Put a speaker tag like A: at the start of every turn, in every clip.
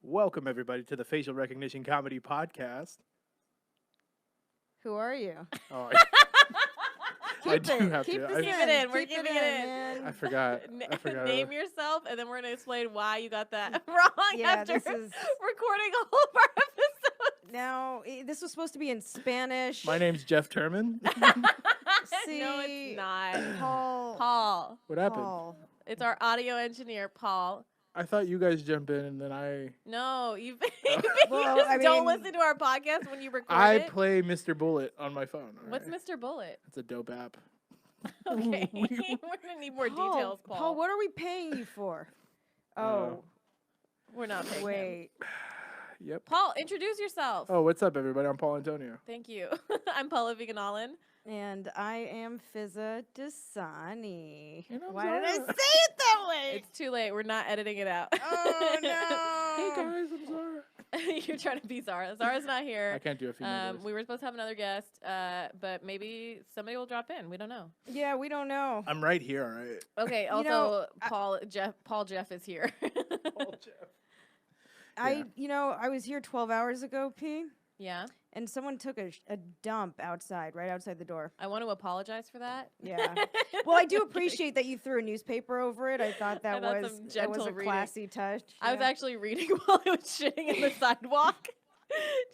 A: Welcome, everybody, to the Facial Recognition Comedy Podcast.
B: Who are you?
A: Oh, I do have
B: Keep
A: to.
B: this
C: Keep it in. We're
B: Keep
C: keeping
B: it
C: it in.
B: man.
A: I forgot.
C: Name yourself, and then we're going to explain why you got that wrong
B: Yeah,
C: after
B: this is
C: recording all of our episodes.
B: now. This was supposed to be in Spanish.
A: My name's Jeff Turman.
B: See,
C: No, it's not.
B: Paul.
A: What happened?
B: Paul.
C: It's our audio engineer, Paul.
A: I thought you guys jump in and then I
C: No, you
B: Well,
C: just
B: I
C: don't
B: mean-
C: listen to our podcast when you record it.
A: play Mr. Bullet on my phone. all
C: What's
A: right?
C: Mr. Bullet?
A: It's a dope app.
C: Okay. We're going to need more details, Paul.
B: Paul, what are we paying you for? Oh,
C: We're not paying him.
B: wait.
A: Yep.
C: Paul, introduce yourself.
A: Oh, what's up, everybody? I'm Paul Antonio.
C: Thank you. I'm Paula Viganalin.
B: And I am Fizza Dasani.
A: And I'm
B: Why did I say
A: Zara.
B: it that way?
C: It's too late. We're not editing it out.
B: Oh
A: Hey,
B: no!
A: guys, I'm Zara.
C: You're trying to be Zara. Zara's not here.
A: I can't do a female voice.
C: We were supposed to have another guest, but maybe somebody will drop in. We don't know.
B: Yeah, we don't know.
A: I'm right here, all right?
C: Okay.
B: You
C: Also,
B: know,
C: Paul Jeff is here.
A: Paul Jeff.
B: I was here 12 hours ago, P.
C: Yeah.
B: And someone took a dump outside, right outside the door.
C: I want to apologize for that.
B: Yeah. Well, I do appreciate that you threw a newspaper over it. I thought that
C: I thought
B: was
C: some
B: that was
C: gentle
B: a
C: reading.
B: classy touch.
C: I was
B: yeah.
C: actually reading while I was shitting in the sidewalk.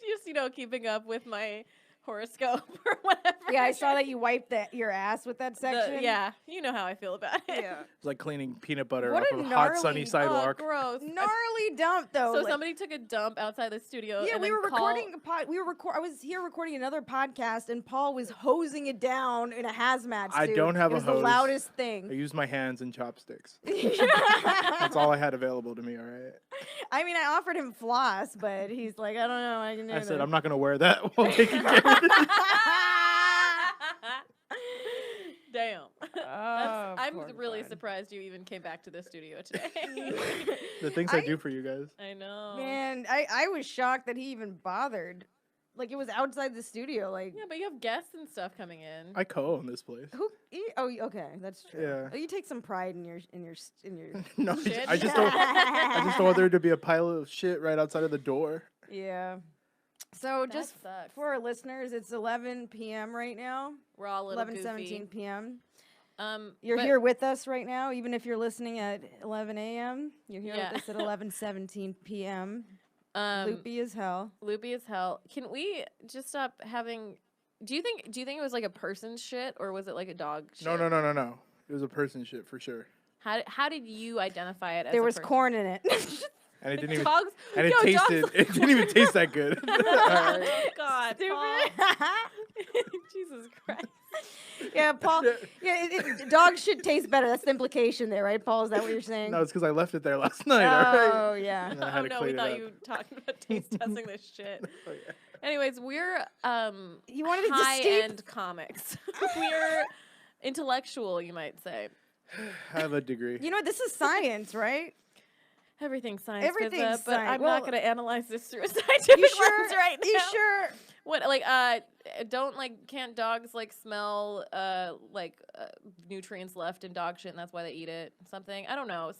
C: Just, keeping up with my horoscope or whatever.
B: Yeah, I saw that you wiped your ass with that section.
C: Yeah, you know how I feel about it.
B: Yeah.
A: It's like cleaning peanut butter
B: What
A: off
B: a
A: of a hot, sunny
B: gnarly-
A: sidewalk.
C: Oh, gross.
B: Gnarly dump though.
C: So
B: like-
C: somebody took a dump outside the studio.
B: Yeah,
C: and
B: we
C: then
B: were recording a pod. I was here recording another podcast, and Paul was hosing it down in a hazmat suit.
A: I don't have
B: it
A: a
B: was the
A: hose.
B: loudest
A: I
B: thing.
A: used my hands and chopsticks. That's all I had available to me, all right?
B: I mean, I offered him floss, but he's like, I don't know. I can do
A: I said,
B: this.
A: I'm not going to wear that while taking care of it.
C: Damn.
B: Oh,
C: I'm
B: poor
C: really
B: bud.
C: surprised you even came back to the studio today.
A: The things I do for you guys.
C: I know.
B: Man, I was shocked that he even bothered. Like, it was outside the studio. Like,
C: Yeah, but you have guests and stuff coming in.
A: I co-own this place.
B: oh, okay, that's true.
A: Yeah.
B: Oh, you take some pride in your.
A: No,
C: Shit.
A: I just don't want there to be a pile of shit right outside of the door.
B: Yeah. So
C: That
B: just
C: sucks.
B: for our listeners, it's 11 p.m. right now.
C: We're all a little
B: 11:17 p.m. You're
C: but-
B: here with us right now, even if you're listening at 11 a.m. You're here
C: Yeah.
B: with us at 11:17 p.m.
C: Um,
B: Loopy as hell.
C: Loopy as hell. Can we just stop having? Do you think it was like a person's shit or was it like a dog shit?
A: No. It was a person shit for sure.
C: How did you identify it as
B: There
C: a
B: was
C: person?
B: corn in it.
A: And it didn't even
C: Dogs.
A: and it
C: Yo, dogs
A: tasted
C: like-
A: it didn't even taste that good.
C: Oh, God,
B: Stupid.
C: Paul. Jesus Christ.
B: Yeah, Paul. Yeah, dog shit tastes better. That's the implication there, right, Paul? Is that what you're saying?
A: No, it's because I left it there last night. All right.
B: Oh, yeah.
A: And I had
C: Oh
A: to
C: no, we
A: clean it
C: thought
A: up.
C: you were talking about taste testing this shit.
A: Oh, yeah.
C: Anyways, we're
B: You wanted it to
C: high
B: steep?
C: end comics. We're intellectual, you might say.
A: I have a degree.
B: You know what? This is science, right?
C: Everything's science,
B: Everything's
C: Fizza, but
B: science.
C: I'm
B: Well,
C: not going to analyze this through a scientific
B: You sure?
C: lens right now.
B: You sure?
C: What, can't dogs, smell, nutrients left in dog shit and that's why they eat it? Something? I don't know.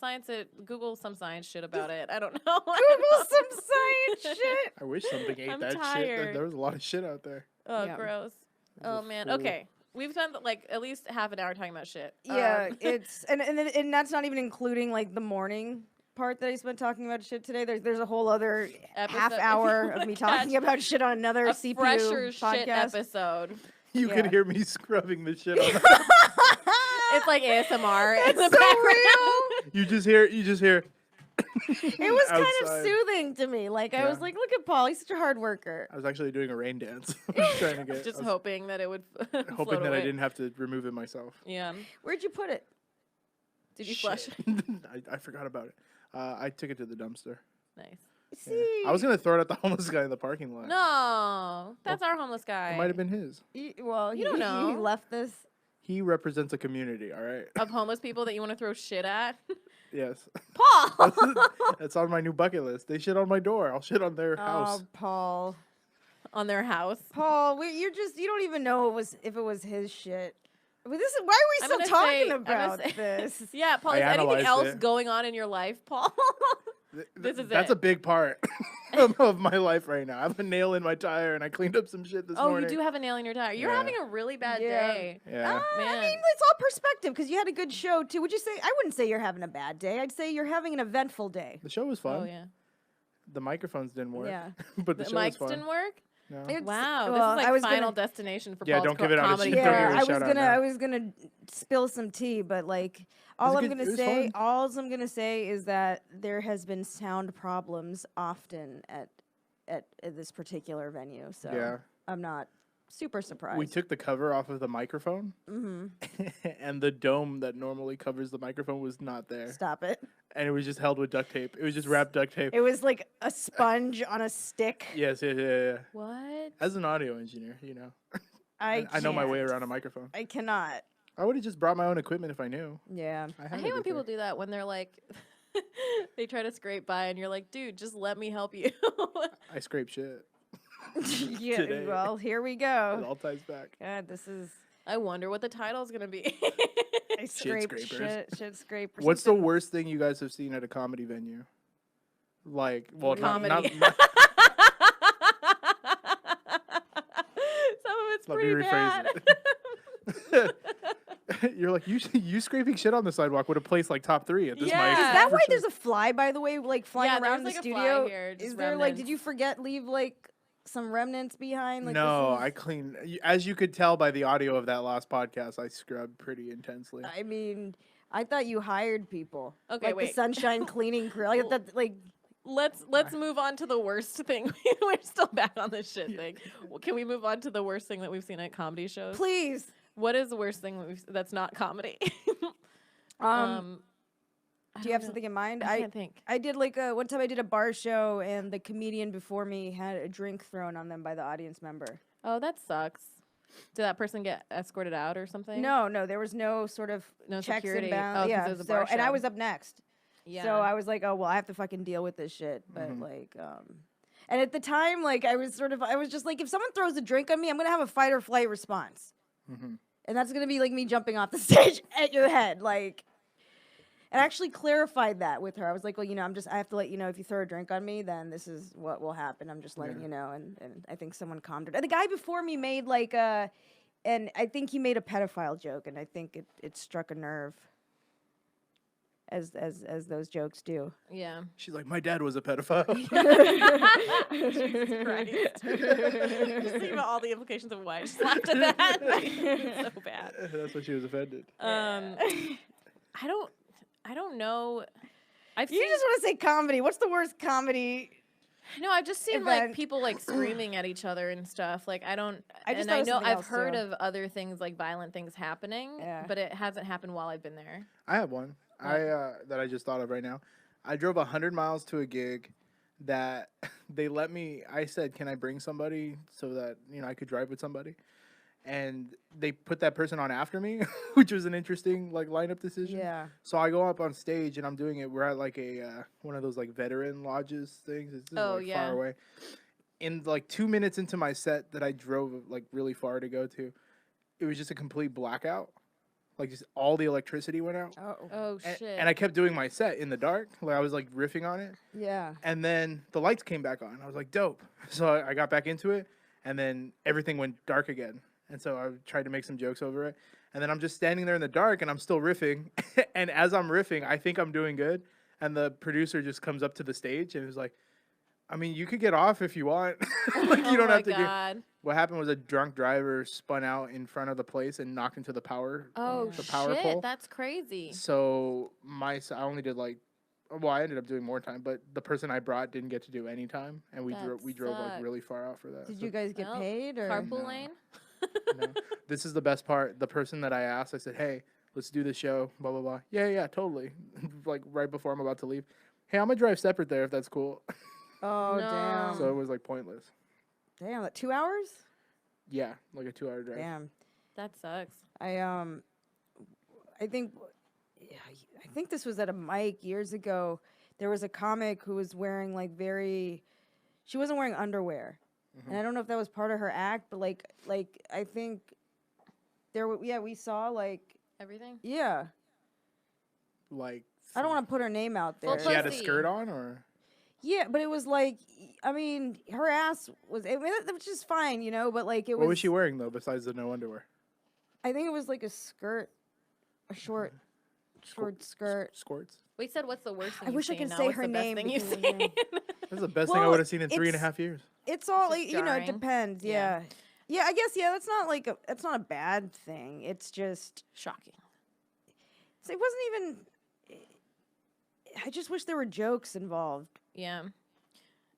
C: Google some science shit about it. I don't know.
B: Google some science shit.
A: I wish something ate
C: I'm
A: that shit.
C: tired.
A: There was a lot of shit out there.
C: Oh,
B: Yeah.
C: gross.
A: It was
C: Oh,
A: a
C: man.
A: fool.
C: Okay. We've spent, at least half an hour talking about shit.
B: Yeah, it's and that's not even including the morning part that I spent talking about shit today. There's a whole other half
C: Episode.
B: hour
C: If you
B: of me
C: wanna
B: talking
C: catch
B: about shit on another
C: a
B: CPU
C: fresher shit
B: podcast.
C: episode.
A: You
B: Yeah.
A: could hear me scrubbing the shit on.
C: It's like ASMR in
B: That's
C: the
B: so
C: background.
A: You just hear.
B: It was kind of
A: outside.
B: soothing to me. I was
A: Yeah.
B: like, look at Paul, he's such a hard worker.
A: I was actually doing a rain dance. I was trying to get.
C: Just
A: I was
C: hoping that it would
A: hoping
C: float
A: that
C: away.
A: I didn't have to remove it myself.
C: Yeah.
B: Where'd you put it?
C: Did you flush
A: Shit.
C: it?
A: I forgot about it. I took it to the dumpster.
C: Nice.
A: Yeah.
B: See,
A: I was gonna throw it at the homeless guy in the parking lot.
C: No, that's our homeless guy.
A: It might have been his.
B: you
C: don't know.
B: He left this.
A: He represents a community. All right.
C: Of homeless people that you want to throw shit at.
A: Yes.
C: Paul.
A: That's on my new bucket list. They shit on my door. I'll shit on their house.
B: Oh, Paul.
C: On their house.
B: Paul, you don't even know if it was his shit. But this is why are we
C: I'm
B: still
C: gonna say-
B: talking
C: I'm gonna
B: about
C: say-
B: this?
C: Yeah, Paul.
A: I
C: Is anything
A: analyzed
C: else
A: it.
C: going on in your life, Paul? This is
A: That's
C: it.
A: a big part of my life right now. I have a nail in my tire, and I cleaned up some shit this morning.
C: You do have a nail in your tire. You're
A: Yeah.
C: having a really bad
B: Yeah.
C: day.
A: Yeah.
C: Man.
B: I mean, it's all perspective because you had a good show too. Would you say? I wouldn't say you're having a bad day. I'd say you're having an eventful day.
A: The show was fun.
C: Oh yeah.
A: The microphones didn't work.
B: Yeah.
A: But the
C: The
A: show was
C: mics
A: fun.
C: didn't work.
A: No.
B: It's-
C: Wow,
B: well,
C: this is
B: I was
C: like Final
B: gonna-
C: Destination for
A: Yeah,
C: Paul's
A: don't give it out.
C: comedy.
A: Don't give it
B: Yeah,
A: a
B: I was
A: shout out
B: gonna,
A: now.
B: I was gonna spill some tea, but like, all I'm
A: good-
B: gonna
A: it was
B: say,
A: fun.
B: all I'm gonna say is that there has been sound problems often at this particular venue. So
A: Yeah.
B: I'm not super surprised.
A: We took the cover off of the microphone, and the dome that normally covers the microphone was not there.
B: Stop it.
A: And it was just held with duct tape. It was just wrapped duct tape.
B: It was like a sponge on a stick.
A: Yes, yeah.
C: What?
A: As an audio engineer, you know,
B: I
A: I know my way
B: can't.
A: around a microphone.
B: I cannot.
A: I would have just brought my own equipment if I knew.
B: Yeah.
C: I
A: had
C: hate when
A: everything.
C: people do that when they're like, they try to scrape by and you're like, dude, just let me help you.
A: I scrape shit.
B: Yeah.
A: Today.
B: Well, here we
A: It
B: go.
A: all ties back.
B: God, this is.
C: I wonder what the title's gonna be.
B: I scrape
A: scrapers.
B: shit scraper.
A: What's the worst thing you guys have seen at a comedy venue? Like, well,
C: Comedy.
A: not
C: Some of it's
A: let me
C: pretty
A: rephrase
C: bad.
A: it. You're like, you scraping shit on the sidewalk would have placed like top 3 at this
C: Yeah.
A: mic.
B: Is that
A: for
B: why
A: sure.
B: there's a fly, by the way, like flying
C: Yeah,
B: around the
C: there's, like, a fly
B: studio?
C: here, just
B: Is there like, did
C: remnants.
B: you forget leave like some remnants behind? Like,
A: No,
B: this is-
A: I cleaned. As you could tell by the audio of that last podcast, I scrubbed pretty intensely.
B: I mean, I thought you hired people.
C: Okay,
B: like
C: wait.
B: the sunshine cleaning crew. Like that. Like,
C: Let's move on to the worst thing. We're still back on this shit thing. Well, can we move on to the worst thing that we've seen at comedy shows?
B: please.
C: What is the worst thing that's not comedy? I
B: Do you
C: don't
B: have
C: know.
B: something in mind?
C: I can't think.
B: I did like one time I did a bar show and the comedian before me had a drink thrown on them by the audience member.
C: Oh, that sucks. Did that person get escorted out or something?
B: No, there was no sort of
C: No
B: checks
C: security.
B: and balance.
C: Oh, 'cause
B: yeah,
C: it was a
B: so
C: bar
B: and I
C: show.
B: was up next.
C: Yeah.
B: So I was like, oh well, I have to fucking deal with this shit. But like, and at the time, like I was just like, if someone throws a drink on me, I'm gonna have a fight or flight response, and that's gonna be like me jumping off the stage at your head, like. And I actually clarified that with her. I was like, well, I have to let you know if you throw a drink on me, then this is what will happen. I'm just letting you know. And I think someone calmed her. And the guy before me made like and I think he made a pedophile joke, and I think it struck a nerve. As those jokes do.
C: Yeah.
A: She's like, my dad was a pedophile.
C: Jesus Christ. Just think about all the implications of why I just laughed at that. It's so bad.
A: That's why she was offended.
C: I don't know.
B: You just want to say comedy. What's the worst comedy?
C: No, I've just seen
B: event?
C: like people like screaming at each other and stuff. Like I
B: just
C: and
B: thought
C: I
B: of
C: know
B: something
C: I've
B: else,
C: heard
B: too.
C: of other things like violent things happening,
B: Yeah.
C: but it hasn't happened while I've been there.
A: I have one. That I just thought of right now. I drove 100 miles to a gig that they let me. I said, "Can I bring somebody so that I could drive with somebody?" And they put that person on after me, which was an interesting like lineup decision.
B: Yeah.
A: So I go up on stage and I'm doing it. We're at like a one of those like veteran lodges things. It's just,
C: Oh,
A: like,
C: yeah.
A: far away. In like 2 minutes into my set that I drove like really far to go to, it was just a complete blackout. Like just all the electricity went out.
C: Oh
A: And,
C: shit.
A: and I kept doing my set in the dark. Like I was like riffing on it.
B: Yeah.
A: And then the lights came back on. I was like, dope. So I got back into it. And then everything went dark again. And so I tried to make some jokes over it. And then I'm just standing there in the dark and I'm still riffing. And as I'm riffing, I think I'm doing good. And the producer just comes up to the stage and is like, I mean, you could get off if you want. Like you don't have to do.
C: God.
A: What happened was a drunk driver spun out in front of the place and knocked into the power.
C: Oh
A: the power
C: shit,
A: pole.
C: that's crazy.
A: So I only did like, well, I ended up doing more time, but the person I brought didn't get to do any time, and we
C: That
A: drove like
C: sucks.
A: really far out for that.
B: Did
A: So,
B: you guys get
C: Well,
B: paid or?
C: Carpool
A: No.
C: lane?
A: no. This is the best part. The person that I asked, I said, "Hey, let's do the show." Blah blah blah. Yeah, totally. Like right before I'm about to leave. Hey, I'm gonna drive separate there if that's cool.
B: Oh
C: No.
B: damn!
A: So it was like pointless.
B: Damn, like 2 hours?
A: Yeah, like a 2-hour drive.
B: Damn.
C: That sucks.
B: I think, yeah, I think this was at a mic years ago. There was a comic who was wearing like she wasn't wearing underwear, and I don't know if that was part of her act, but like I think we saw like
C: Everything?
B: yeah.
A: Like
B: I don't want to put her name out there.
C: Well,
A: She had a
C: pussy.
A: skirt on, or
B: Yeah, but it was like, I mean, her ass was, I mean, that was just fine, you know, but like it
A: what was she wearing though besides the no underwear?
B: I think it was like a skirt, a short skirt.
A: Skirts.
C: We said what's the worst thing
B: I
C: you've
B: wish I
C: seen,
B: could
C: not
B: say
C: what's
B: her
C: the best
B: name
C: thing you've
B: because of her
C: seen.
B: name.
A: That's the best thing I
B: Well,
A: would have seen in 3.5
B: it's-
A: years.
B: It's all,
C: Just
B: like, you know, it
C: jarring.
B: depends.
C: Yeah.
B: Yeah, I guess, yeah, that's not like, that's not a bad thing. It's just,
C: Shocking.
B: it wasn't even, I just wish there were jokes involved.
C: Yeah.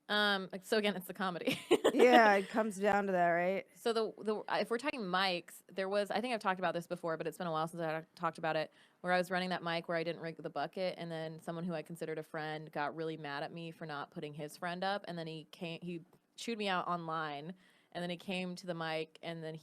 C: So again, it's the comedy.
B: Yeah, it comes down to that, right?
C: So the if we're talking mics, there was, I think I've talked about this before, but it's been a while since I talked about it, where I was running that mic where I didn't rig the bucket, and then someone who I considered a friend got really mad at me for not putting his friend up, and then he chewed me out online, and then he came to the mic, and then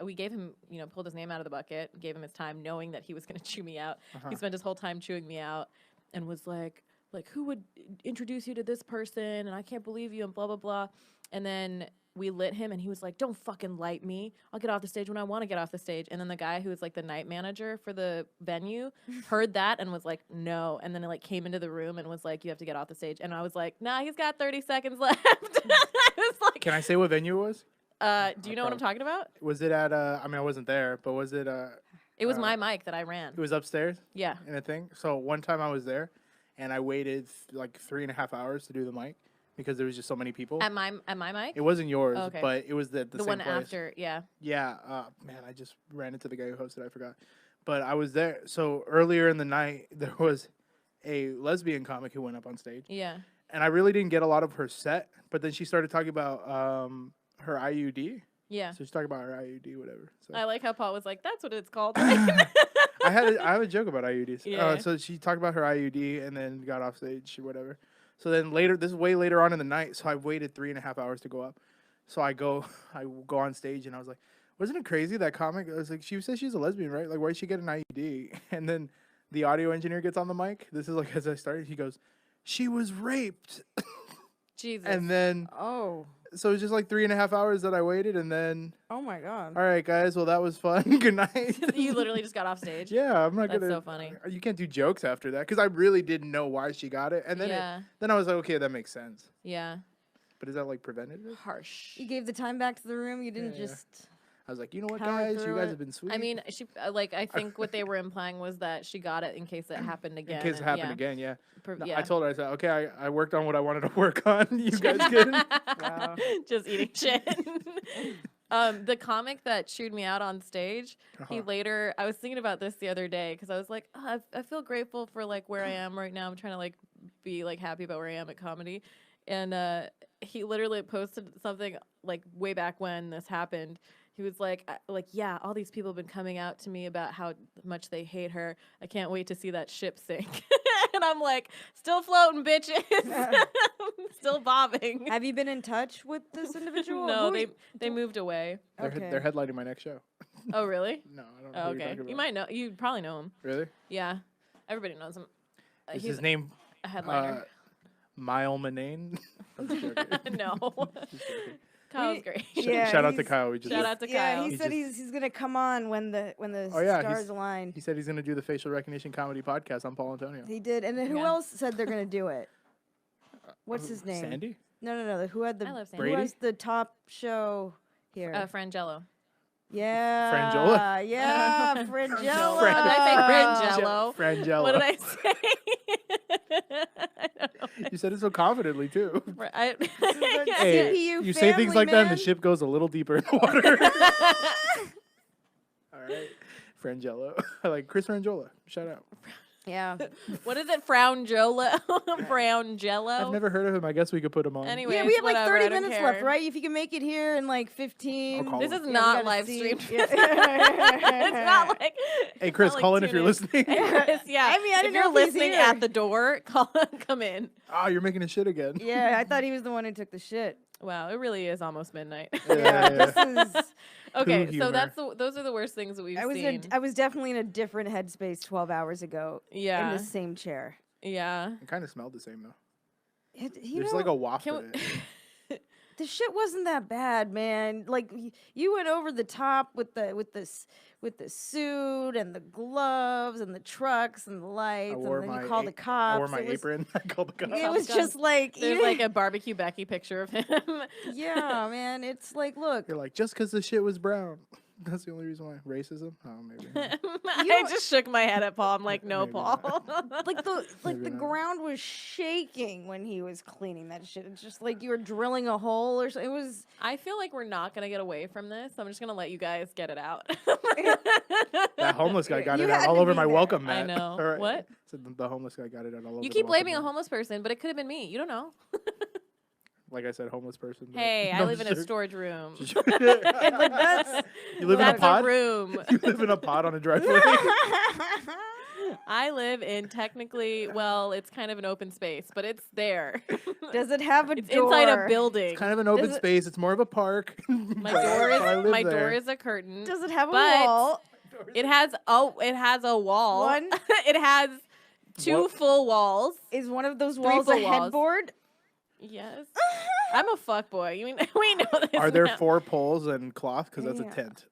C: we gave him, you know, pulled his name out of the bucket, gave him his time, knowing that he was going to chew me out. He spent his whole time chewing me out, and was like, who would introduce you to this person, and I can't believe you, and blah, blah, blah. And then we lit him, and he was like, don't fucking light me. I'll get off the stage when I want to get off the stage. And then the guy who was like the night manager for the venue heard that and was like, no. And then it like came into the room and was like, you have to get off the stage. And I was like, nah, he's got 30 seconds left. I was like,
A: Can I say what venue it was?
C: do you know what I'm talking about?
A: Was it at I mean, I wasn't there, but was it
C: It was my mic that I ran.
A: it was upstairs
C: Yeah.
A: in a thing? So one time I was there, and I waited like 3.5 hours to do the mic because there was just so many people.
C: At my mic?
A: It wasn't yours,
C: Oh, okay.
A: but it was the
C: The
A: same
C: one
A: place.
C: after, yeah.
A: Yeah, man, I just ran into the guy who hosted. I forgot, but I was there. So earlier in the night, there was a lesbian comic who went up on stage,
C: Yeah.
A: and I really didn't get a lot of her set. But then she started talking about her IUD.
C: Yeah.
A: So she's talking about her IUD, whatever. So
C: I like how Paul was like, that's what it's called.
A: I have a joke about IUDs.
C: Yeah.
A: So she talked about her IUD and then got off stage or whatever. So then later, this is way later on in the night. So I waited 3.5 hours to go up. So I go on stage and I was like, wasn't it crazy that comic? I was like, she says she's a lesbian, right? Like, why did she get an IUD? And then the audio engineer gets on the mic. This is like as I started. He goes, she was raped.
C: Jesus.
A: And then
B: Oh.
A: so it was just like 3.5 hours that I waited, and then
B: Oh my God.
A: all right, guys. Well, that was fun. Good night.
C: You literally just got off stage?
A: Yeah, I'm not
C: That's
A: gonna.
C: so funny.
A: You can't do jokes after that because I really didn't know why she got it, and then
C: Yeah.
A: then I was like, okay, that makes sense.
C: Yeah.
A: But is that like preventative?
C: Harsh.
B: You gave the time back to the room. You didn't
A: Yeah.
B: just.
A: I was like, you know what,
B: Power
A: guys, you
B: through
A: guys
B: it.
A: have been sweet.
C: I mean, she I think what they were implying was that she got it in case it happened again.
A: in case it
C: and-
A: happened
C: yeah.
A: again, yeah. No,
C: Yeah.
A: I told her, I said, okay, I worked on what I wanted to work on. You guys can.
B: Wow.
C: Just eating shit. The comic that chewed me out on stage, he
A: Uh-huh.
C: later, I was thinking about this the other day because I was like, oh, I feel grateful for like where I am right now. I'm trying to like be like happy about where I am at comedy. And he literally posted something like way back when this happened. He was like, yeah, all these people have been coming out to me about how much they hate her. I can't wait to see that ship sink. And I'm like, still floating, bitches. Still bobbing.
B: Have you been in touch with this individual?
C: No,
B: Who-
C: they moved away.
B: Okay.
A: They're headlining my next show.
C: Oh, really?
A: No, I don't know.
C: Oh,
A: who you're
C: okay.
A: talking about.
C: You might know. You probably know him.
A: Really?
C: Yeah. Everybody knows him.
A: Is
C: He's
A: his name
C: a headliner.
A: Mile Manane? I'm just joking.
C: No.
A: Just joking.
C: Kyle's great.
B: Yeah,
A: Shout out to
B: he's-
A: Kyle. We just
C: Shout out to
B: Yeah,
C: Kyle.
B: he
A: He
B: said
A: just-
B: he's gonna come on when the
A: Oh, yeah,
B: stars
A: he's-
B: align.
A: He said he's gonna do the facial recognition comedy podcast on Paul Antonio.
B: He did, and then who
C: Yeah.
B: else said they're gonna do it? What's his name?
A: Sandy?
B: No. Who had the
C: I love Sandy.
B: who
A: Brady?
B: has the top show here?
C: Frangelo.
B: Yeah.
A: Frangiola?
B: Yeah,
C: Did
B: Frangiola.
C: I say Frangelo?
A: Frangelo.
C: What did I say? I don't know.
A: You said it so confidently too.
C: I,
B: the
A: Hey,
B: CPU
A: you say things
B: family
A: like that and the
B: man.
A: ship goes a little deeper in the water. All right. Frangelo. I like Chris Frangiola. Shout out.
B: Yeah.
C: what is it? Frangelo? Frangelo?
A: I've never heard of him. I guess we could put him on.
C: Anyway,
B: Yeah, we have like
C: whatever,
B: 30
C: I don't
B: minutes
C: care.
B: left, right? If you can make it here in like 15.
A: I'll call
C: This
A: him.
C: is
B: Yeah, we
C: not
B: gotta
C: live
B: see.
C: streamed.
B: Yeah.
C: It's not like.
A: Hey,
C: it's
A: Chris,
C: not like
A: call in if
C: tune
A: you're listening.
C: Hey, Chris, yeah.
B: I mean, I
C: if
B: didn't
C: you're
B: know if he's
C: listening
B: here.
C: at the door, come in.
A: Oh, you're making a shit again.
B: Yeah, I thought he was the one who took the shit.
C: Wow, it really is almost midnight.
B: Yeah, this is.
C: Okay, so
A: humor.
C: those are the worst things that we've
B: I was
C: seen.
B: I was definitely in a different headspace 12 hours ago.
C: Yeah.
B: In the same chair.
C: Yeah.
A: It kind of smelled the same though.
B: You
A: There's
B: know,
A: like a waft
C: Can
A: of
C: we-
A: it.
B: the shit wasn't that bad, man. Like you went over the top with the suit and the gloves and the trucks and the lights, and then you called the cops.
A: I wore my apron. I called the cops.
B: It was just like
C: there's like a barbecue Becky picture of him.
B: Yeah, man. It's like, look,
A: You're like, just because the shit was brown. That's the only reason why. Racism? Oh, maybe.
C: I just shook my head at Paul. I'm like, no,
A: Maybe
C: Paul.
B: like the
A: Maybe not.
B: ground was shaking when he was cleaning that shit. It's just like you were drilling a hole or something. It was.
C: I feel like we're not gonna get away from this. So I'm just gonna let you guys get it out.
A: That homeless guy got
B: You
A: it
B: had
A: out all
B: to
A: over
B: be
A: my
B: there.
A: welcome
C: I
A: mat.
C: know.
A: All right.
C: What?
A: So the homeless guy got it out all over
C: You
A: the
C: keep
A: welcome
C: blaming a
A: mat.
C: homeless person, but it could have been me. You don't know.
A: Like I said, homeless person. but-
C: Hey, I
A: No,
C: live in a
A: sure.
C: storage room.
B: Like that's.
A: You live in a
C: That's
A: pod?
C: room.
A: You live in a pod on a driveway?
C: I live in technically, well, it's kind of an open space, but it's there.
B: Does it have a
C: It's
B: door?
C: inside a building.
A: It's kind of an open
B: Does it-
A: space. It's more of a park.
C: My
A: But
C: door
A: I
C: is
A: live
C: my door
A: there.
C: is a curtain.
B: Does it have a
C: But-
B: wall?
C: It has a wall.
B: One?
C: It has two
A: What?
C: full walls.
B: Is one of those
C: Three
B: walls a
C: full walls.
B: headboard?
C: Yes. I'm a fuckboy. You mean we know this?
A: Are there
C: now.
A: 4 poles and cloth? Because that's
B: Yeah.
A: a tent.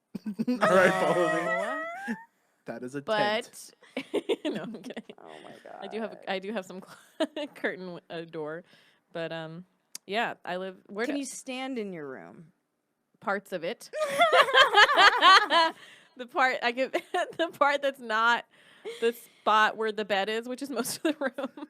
A: All right, follow me.
C: No,
A: That is a tent.
C: but no, I'm kidding.
B: Oh my god.
C: I do have some curtain door, but yeah, I live. Where
B: Can
C: do
B: you stand in your room?
C: parts of it? The part I give the part that's not the spot where the bed is, which is most of the room.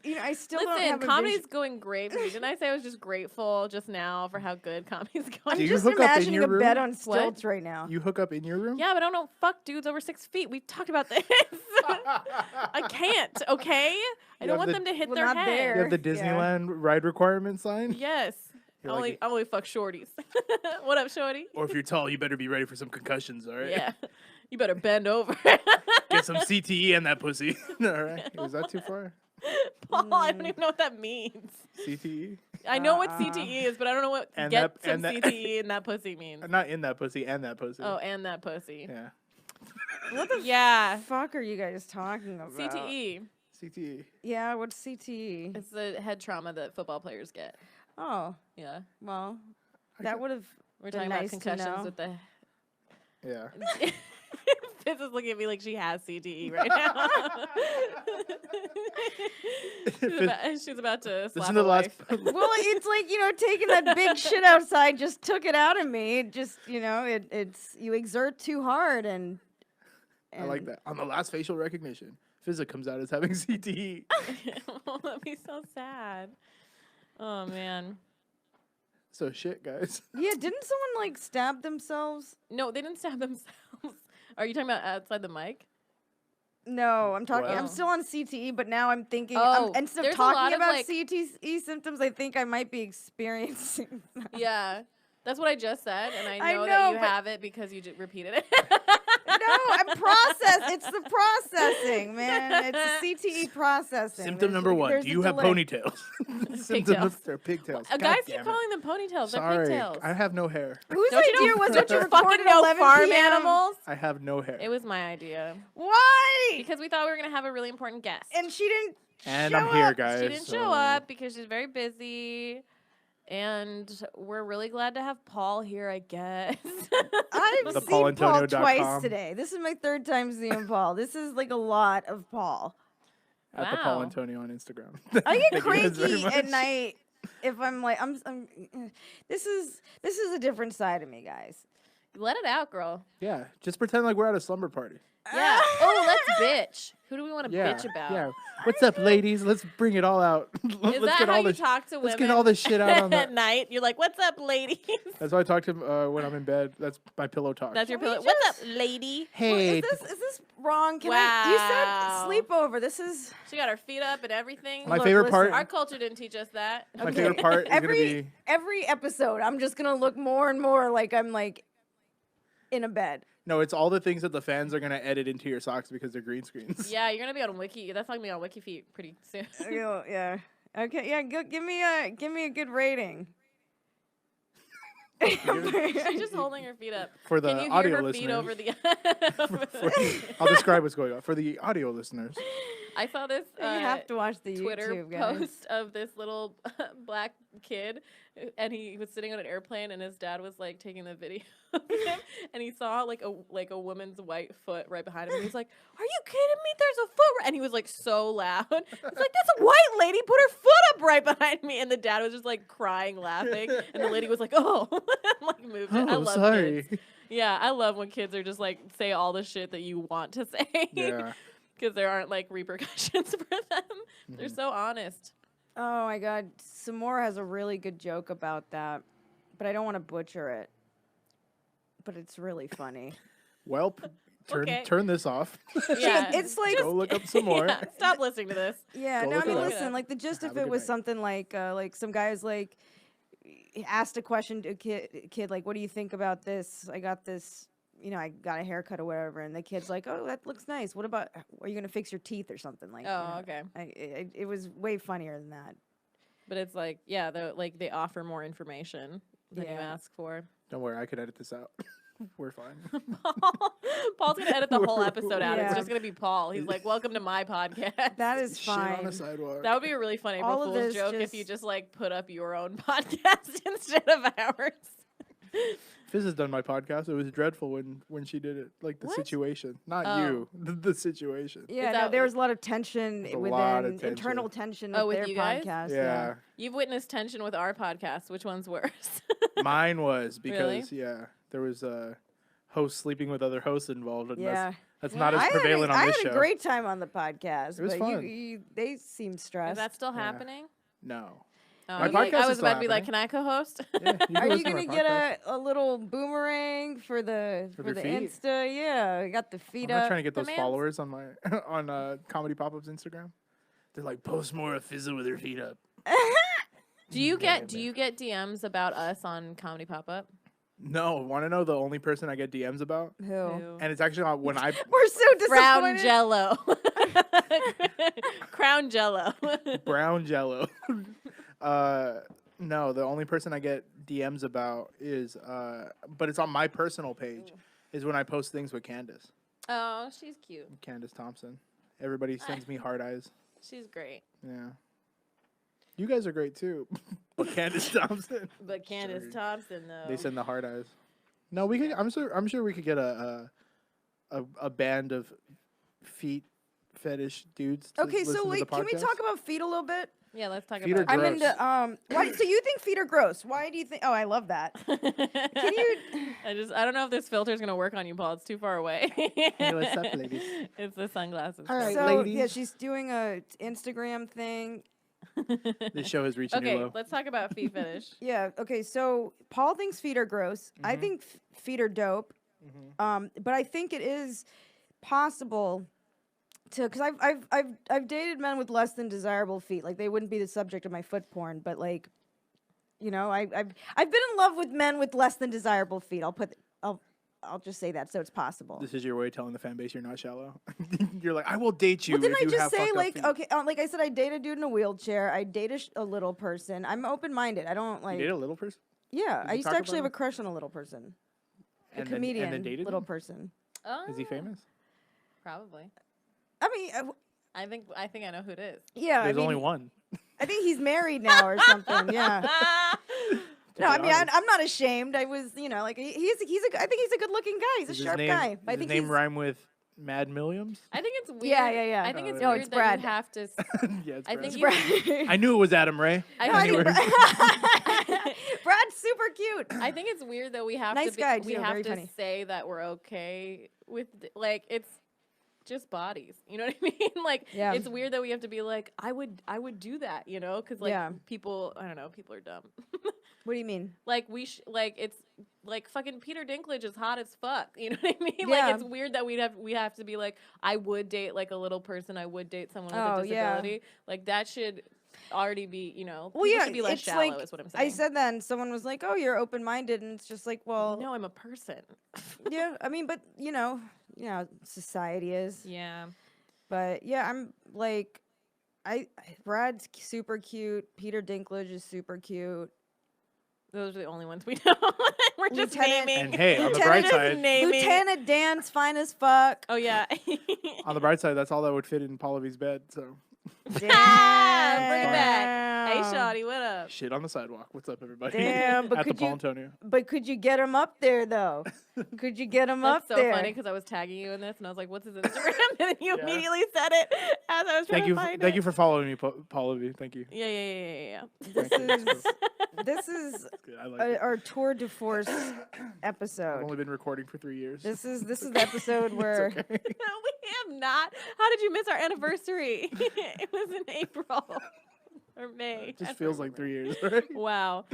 B: You know, I still don't
C: Listen,
B: have a
C: comedy's
B: vision.
C: going great for me. Didn't I say I was just grateful just now for how good comedy's going?
B: I'm
A: Do you
B: just
A: hook up in
B: imagining
A: your
B: a bed
A: room?
B: on stilts right now.
A: You hook up in your room?
C: Yeah, but I don't fuck dudes over 6 feet. We've talked about this. I can't, okay? I don't
A: have
C: want
A: the-
C: them to hit
B: Well,
C: their
B: not
C: head.
B: there.
A: You have the
B: Yeah.
A: Disneyland ride requirement sign?
C: Yes.
A: You're like-
C: I only fuck shorties. What up, shorty?
A: Or if you're tall, you better be ready for some concussions, all right?
C: Yeah. You better bend over.
A: Get some CTE in that pussy. All right. Was that too far?
C: Paul, I don't even know what that means.
A: CTE?
C: I know what CTE is, but I don't know what
A: And
C: get
A: that-
C: some
A: and that-
C: CTE in that pussy means.
A: Not in that pussy, and that pussy.
C: Oh, and that pussy.
A: Yeah.
B: What the
C: Yeah.
B: fuck are you guys talking about?
C: CTE.
A: CTE.
B: Yeah, what's CTE?
C: It's the head trauma that football players get.
B: Oh,
C: Yeah.
B: well,
A: I
B: that
A: could-
B: would have.
C: We're
B: Been
C: talking
B: nice to
C: about concussions
B: know.
C: with the
A: Yeah.
C: Fizz is looking at me like she has CTE right now. she's about to
A: This
C: slap
A: is the
C: a
A: last.
C: wife.
B: Well, it's like, you know, taking that big shit outside just took it out of me. It just, you know, it's you exert too hard and
A: I like that. On the last facial recognition, Fizza comes out as having CTE.
C: Oh, that'd be so sad. Oh man.
A: So shit, guys.
B: Yeah, didn't someone like stab themselves?
C: No, they didn't stab themselves. Are you talking about outside the mic?
B: No, I'm talking.
A: Well-
B: I'm still on CTE, but now I'm thinking.
C: Oh,
B: instead of
C: there's a lot
B: talking
C: of,
B: about
C: like-
B: CTE symptoms, I think I might be experiencing.
C: Yeah. That's what I just said, and I
B: I
C: know,
B: know,
C: that you
B: but-
C: have it because you repeated it.
B: No, I'm It's the processing, man. It's the CTE processing.
A: Symptom number 1.
B: there's
A: Do
B: a
A: you have
B: delay.
A: ponytails?
C: Pigtails.
A: Symptom they're pigtails. God
C: Guys
A: damn
C: keep
A: it.
C: calling them ponytails. They're
A: Sorry,
C: pigtails.
A: I have no hair.
B: Whose
C: Don't you
B: idea
C: know,
B: was it
C: don't
B: to
C: you
B: record
C: fucking
B: at
C: know
B: 11
C: farm
B: p.m.?
C: animals?
A: I have no hair.
C: It was my idea.
B: Why?
C: Because we thought we were going to have a really important guest.
B: And she didn't.
A: And
B: show
A: I'm here,
B: up.
A: guys.
C: She didn't show
A: so-
C: up because she's very busy. And we're really glad to have Paul here, I guess.
B: I've
A: The
B: seen Paul
A: paulantonio.com.
B: twice today. This is my 3rd time seeing Paul. This is like a lot of Paul.
A: At the Paul
C: Wow.
A: Antonio on Instagram.
B: I get
A: Thank you guys very
B: cranky
A: much.
B: at night if I'm like I'm. This is a different side of me, guys.
C: Let it out, girl.
A: Yeah, just pretend like we're at a slumber party.
C: Yeah. Oh, let's bitch. Who do we want to
A: Yeah,
C: bitch about?
A: yeah. What's up, ladies? Let's bring it all out.
C: Is
A: Let's
C: that
A: get
C: how
A: all
C: you
A: the
C: talk to women?
A: let's get all this shit out on
C: at
A: the.
C: night? You're like, "What's up, ladies?"
A: That's why I talk to when I'm in bed. That's my pillow talk.
C: That's your
B: Can we
C: pillow. What's up,
B: just-
C: lady?
A: Hey,
B: Is this wrong? Can
C: Wow.
B: you said sleepover. This is
C: She got her feet up and everything.
A: my
B: Look,
A: favorite
B: listen,
A: part.
C: Our culture didn't teach us that.
A: My favorite part is gonna be.
B: every episode. I'm just gonna look more and more like I'm like in a bed.
A: No, it's all the things that the fans are gonna edit into your socks because they're green screens.
C: Yeah, you're gonna be on Wiki. That's gonna be on Wiki Feet pretty soon.
B: Yeah. Okay. Yeah. Give me a good rating.
C: She's just holding her feet up.
A: For the
C: Can you
A: audio
C: hear her feet
A: listeners.
C: over the?
A: I'll describe what's going on for the audio listeners.
C: I saw this
B: You have to watch the
C: Twitter
B: YouTube, guys.
C: post of this little black kid, and he was sitting on an airplane, and his dad was like taking the video of him, and he saw like a woman's white foot right behind him. And he was like, "Are you kidding me? There's a foot!" And he was like so loud. He's like, "That's a white lady. Put her foot up right behind me." And the dad was just like crying, laughing, and the lady was like, "Oh," and, like moved it. I love
A: sorry.
C: kids. Yeah, I love when kids are just like say all the shit that you want to say.
A: Yeah.
C: Because there aren't like repercussions for them. They're so honest.
B: Oh my God, Samora has a really good joke about that, but I don't want to butcher it. But it's really funny.
A: Well, turn this off.
C: Yeah,
B: It's like
A: Go look up some more.
C: Yeah, stop listening to this.
B: yeah.
A: Go
B: No, I
A: look
B: mean,
A: it up.
B: listen. Like the gist
A: Have
B: of
A: a
B: it
A: good
B: was
A: night.
B: something like some guys like asked a question to a kid like, "What do you think about this? I got this." You know, I got a haircut or whatever, and the kid's like, "Oh, that looks nice. What about? Are you gonna fix your teeth or something?" Like,
C: Oh, okay.
B: It was way funnier than that.
C: But it's like, yeah, they offer more information than you
B: Yeah.
C: ask for.
A: Don't worry, I could edit this out. We're fine.
C: Paul's gonna edit the whole episode out. It's
B: Yeah.
C: just gonna be Paul. He's like, "Welcome to my podcast."
B: That is
A: Shit on
B: fine.
A: a sidewalk.
C: That would be a really funny April
B: All of
C: Fool's
B: this
C: joke if
B: just-
C: you just like put up your own podcast instead of ours.
A: Fizz has done my podcast. It was dreadful when she did it. Like the
C: What?
A: situation, not
C: Oh.
A: you. The situation.
B: Yeah,
C: that-
B: no, there was a lot of tension
A: There's a
B: within
A: lot of tension.
B: internal tension
C: Oh,
B: with
C: with
B: their
C: you guys?
B: podcast.
A: Yeah.
C: You've witnessed tension with our podcast. Which one's worse?
A: Mine was
C: Really?
A: because there was a host sleeping with other hosts involved, and
B: Yeah.
A: that's
C: Yeah.
A: not as
B: I
A: prevalent on this
B: had
A: show.
B: a great time on the podcast,
A: It was
B: but
A: fun.
B: they seemed stressed.
C: Is that still
A: Yeah.
C: happening?
A: No.
C: Oh,
A: My
C: I was like,
A: podcast
C: I
A: is
C: was
A: still
C: about to be like,
A: happening.
C: "Can I co-host?"
A: Yeah, can
B: Are you
A: listen to
B: gonna
A: my
B: get
A: podcast.
B: a little boomerang for the
A: For their feet?
B: Insta? Yeah, we got the feet
A: I'm not
B: up.
A: trying to get
C: The
A: those
C: man's-
A: followers on my on Comedy Pop-Up's Instagram. They're like, post more of Fizz with her feet up.
C: Do you get DMs about us on Comedy Pop Up?
A: No, want to know the only person I get DMs about?
B: Who?
A: And it's actually not when I
B: We're so
C: Brown
B: disappointed.
C: Jello. Crown Jello.
A: brown jello. No, the only person I get DMs about is but it's on my personal page, is when I post things with Candace.
C: Oh, she's cute.
A: Candace Thompson. Everybody sends me heart eyes.
C: She's great.
A: Yeah. You guys are great too. But Candace Thompson.
C: But Candace
A: Sorry.
C: Thompson, though.
A: They send the heart eyes. No, we could I'm sure we could get a band of feet fetish dudes to
B: Okay, so
A: listen to
B: wait,
A: the
B: can we
A: podcast.
B: talk about feet a little bit?
C: Yeah, let's talk
A: Feet are
C: about
B: I'm
A: Gross.
B: into why so you think feet are gross? Why do you think? Oh, I love that. Can you
C: I don't know if this filter's gonna work on you, Paul. It's too far away.
A: Hey, what's up, ladies?
C: It's the sunglasses.
A: All right,
B: So
A: ladies.
B: yeah, she's doing a Instagram thing.
A: This show has reached a new
C: Okay,
A: low.
C: let's talk about feet fetish.
B: Yeah, okay, so Paul thinks feet are gross. I
A: Mm-hmm.
B: think feet are dope. But I think it is possible to, because I've dated men with less than desirable feet. Like they wouldn't be the subject of my foot porn, but like, you know, I've been in love with men with less than desirable feet. I'll just say that, so it's possible.
A: This is your way of telling the fan base you're not shallow. You're like, I will date you.
B: Well, didn't
A: if
B: I
A: you
B: just
A: have
B: say
A: fucked up
B: like
A: feet."
B: okay? Like I said, I date a dude in a wheelchair. I date a little person. I'm open minded. I don't like.
A: You date a little person?
B: Yeah,
A: Did
B: I
A: you
B: used to
A: talk
B: actually have
A: about
B: a crush on a little person, a
A: And
B: comedian,
A: then dated
B: little
A: him?
B: person.
C: Oh,
A: Is he famous?
C: Probably.
B: I mean,
C: I think I know who it is.
B: yeah.
A: There's
B: I mean,
A: only one.
B: I think he's married now or something. Yeah.
A: To
B: No,
A: be
B: I mean,
A: honest.
B: I'm not ashamed. I was, you know, like I think he's a good looking guy. He's a
A: Does his
B: sharp
A: name,
B: guy.
A: does
B: I
A: his
B: think
A: name
B: he's
A: rhyme with Mad Milliams?
C: I think it's weird.
B: Yeah.
C: I think it's
A: No,
C: weird
B: it's
C: that
B: Brad.
C: you have to.
A: Yeah, it's
C: I
A: Brad.
C: think
B: Brad.
A: I knew it was Adam Ray.
C: I
B: No, I
C: think
B: think
A: Anyway.
B: Brad's super cute.
C: I think it's weird that we have
B: Nice
C: to be,
B: guy,
C: we
B: too,
C: have
B: very
C: to
B: funny.
C: say that we're okay with like it's just bodies. You know what I mean? Like
B: Yeah.
C: it's weird that we have to be like I would do that, you know? Cuz like
B: Yeah.
C: people, I don't know, people are dumb.
B: What do you mean?
C: Like like it's like fucking Peter Dinklage is hot as fuck. You know what I mean?
B: Yeah.
C: Like it's weird that we have to be like I would date like a little person. I would date someone with
B: Oh,
C: a
B: yeah.
C: disability. Like that should already be, you know,
B: Well,
C: people
B: yeah,
C: should be less
B: it's
C: shallow
B: like
C: is what I'm saying.
B: I said that, and someone was like, "Oh, you're open minded," and it's just like, well,
C: no, I'm a person.
B: yeah. I mean, but you know, society is.
C: Yeah.
B: But yeah, I'm like, Brad's super cute. Peter Dinklage is super cute.
C: Those are the only ones we know. We're just
B: Lieutenant-
C: naming.
A: And hey, on the
B: Lieutenant-
A: bright
C: Just
A: side,
C: naming.
B: Lieutenant Dan's fine as fuck.
C: Oh yeah.
A: on the bright side, that's all that would fit in Pallavi's bed. So
C: Bring it back. Hey,
B: Damn.
C: Shawty, what up?
A: shit on the sidewalk. What's up, everybody?
B: Damn, but
A: At the
B: could you-
A: Paul Antonio.
B: But could you get him up there though? Could you get him
C: That's
B: up
C: so
B: there?
C: funny because I was tagging you in this and I was like, "What's his Instagram?" And then you
A: Yeah.
C: immediately said it as I was trying to find it.
A: Thank you for following me, Pallavi. Thank you.
C: Yeah.
B: This is this is
A: Good. I like it.
B: our tour de force
A: I've
B: episode.
A: only been recording for 3 years.
B: This is the episode where
A: It's okay.
C: No, we have not. How did you miss our anniversary? It was in April or May.
A: It just
C: I
A: feels
C: don't
A: like
C: remember.
A: 3 years, right?
C: Wow.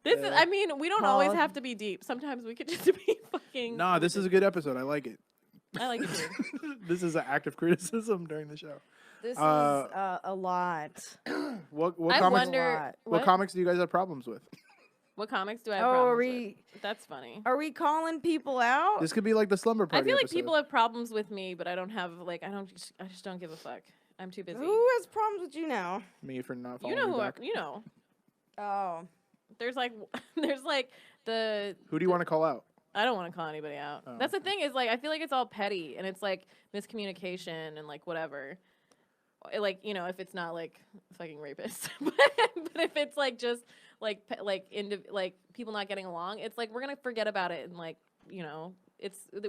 C: This is.
A: Yeah.
C: I mean, we don't always
B: Paul-
C: have to be deep. Sometimes we could just be fucking.
A: Nah, this is a good episode. I like it.
C: I like it too.
A: This is an active criticism during the show.
B: this is
A: Uh,
B: a lot.
A: What
C: I
A: comics?
C: wonder
A: What comics do you guys have problems with?
C: What comics do I have
B: Oh,
C: problems
B: are we
C: with? That's funny.
B: are we calling people out?
A: This could be like the slumber
C: I
A: party.
C: feel like
A: episode.
C: people have problems with me, but I don't have like I just don't give a fuck. I'm too busy.
B: Who has problems with you now?
A: me for not
C: You
A: following
C: know
A: me
C: who
A: back.
C: you know.
B: Oh,
C: There's like the
A: Who do you want to call out?
C: I don't want to call anybody out.
A: Oh,
C: That's the thing is like I feel like it's all petty and it's like miscommunication and like whatever. Like if it's not like fucking rapists, but if it's like just like like people not getting along, it's like we're gonna forget about it and like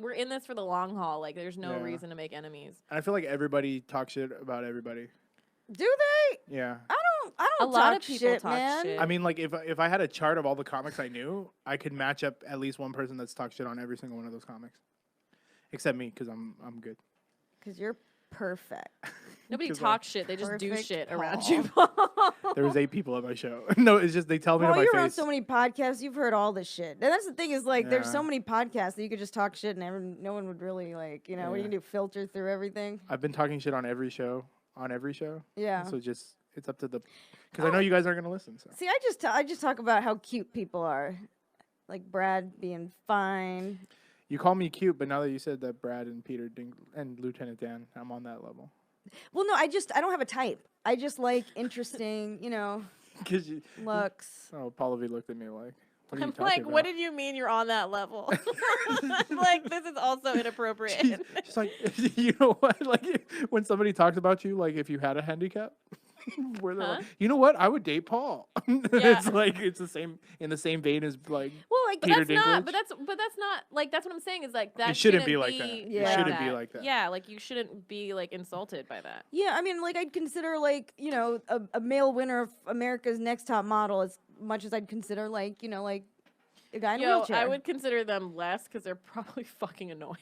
C: we're in this for the long haul. Like there's no
A: Yeah.
C: reason to make enemies.
A: And I feel like everybody talks shit about everybody.
B: do they?
A: Yeah.
B: I don't
C: A lot
B: talk
C: of people
B: shit,
C: talk
B: man.
C: shit.
A: I mean, like if I had a chart of all the comics I knew, I could match up at least one person that's talked shit on every single one of those comics, except me, because I'm good.
B: Because you're perfect.
C: Nobody
A: 'Cause,
C: talks shit. They just do
B: perfect
C: shit around
B: Paul.
C: you. Paul.
A: There was 8 people at my show. No, it's just they tell me
B: Well,
A: to my
B: you're on
A: face.
B: so many podcasts. You've heard all this shit. And that's the thing is like, there's so
A: Yeah.
B: many podcasts that you could just talk shit and no one would really like, what are you
A: Yeah.
B: gonna do? Filter through everything?
A: I've been talking shit on every show.
B: Yeah.
A: So just it's up to the, because I know you guys aren't gonna listen. So
B: See, I just talk about how cute people are, like Brad being fine.
A: you call me cute, but now that you said that Brad and Peter and Lieutenant Dan, I'm on that level.
B: Well, no, I don't have a type. I just like interesting,
A: Because you,
B: looks.
A: oh, Pallavi looked at me like, what are you
C: I'm
A: talking
C: like,
A: about?
C: what did you mean you're on that level? Like, this is also inappropriate.
A: She's like, you know what? Like when somebody talks about you, like if you had a handicap, where they're like, you know what? I would date Paul. It's like it's the same in the same vein as like.
C: Well, like, but
A: Peter
C: that's not.
A: Dinklage?
C: But that's not. Like, that's what I'm saying is like that.
A: It shouldn't be like that.
B: It shouldn't
A: be like that.
C: Yeah, like you shouldn't be like insulted by that.
B: Yeah, I mean, like I'd consider like a male winner of America's Next Top Model as much as I'd consider like like a guy in a
C: Yo,
B: wheelchair.
C: I would consider them less because they're probably fucking annoying.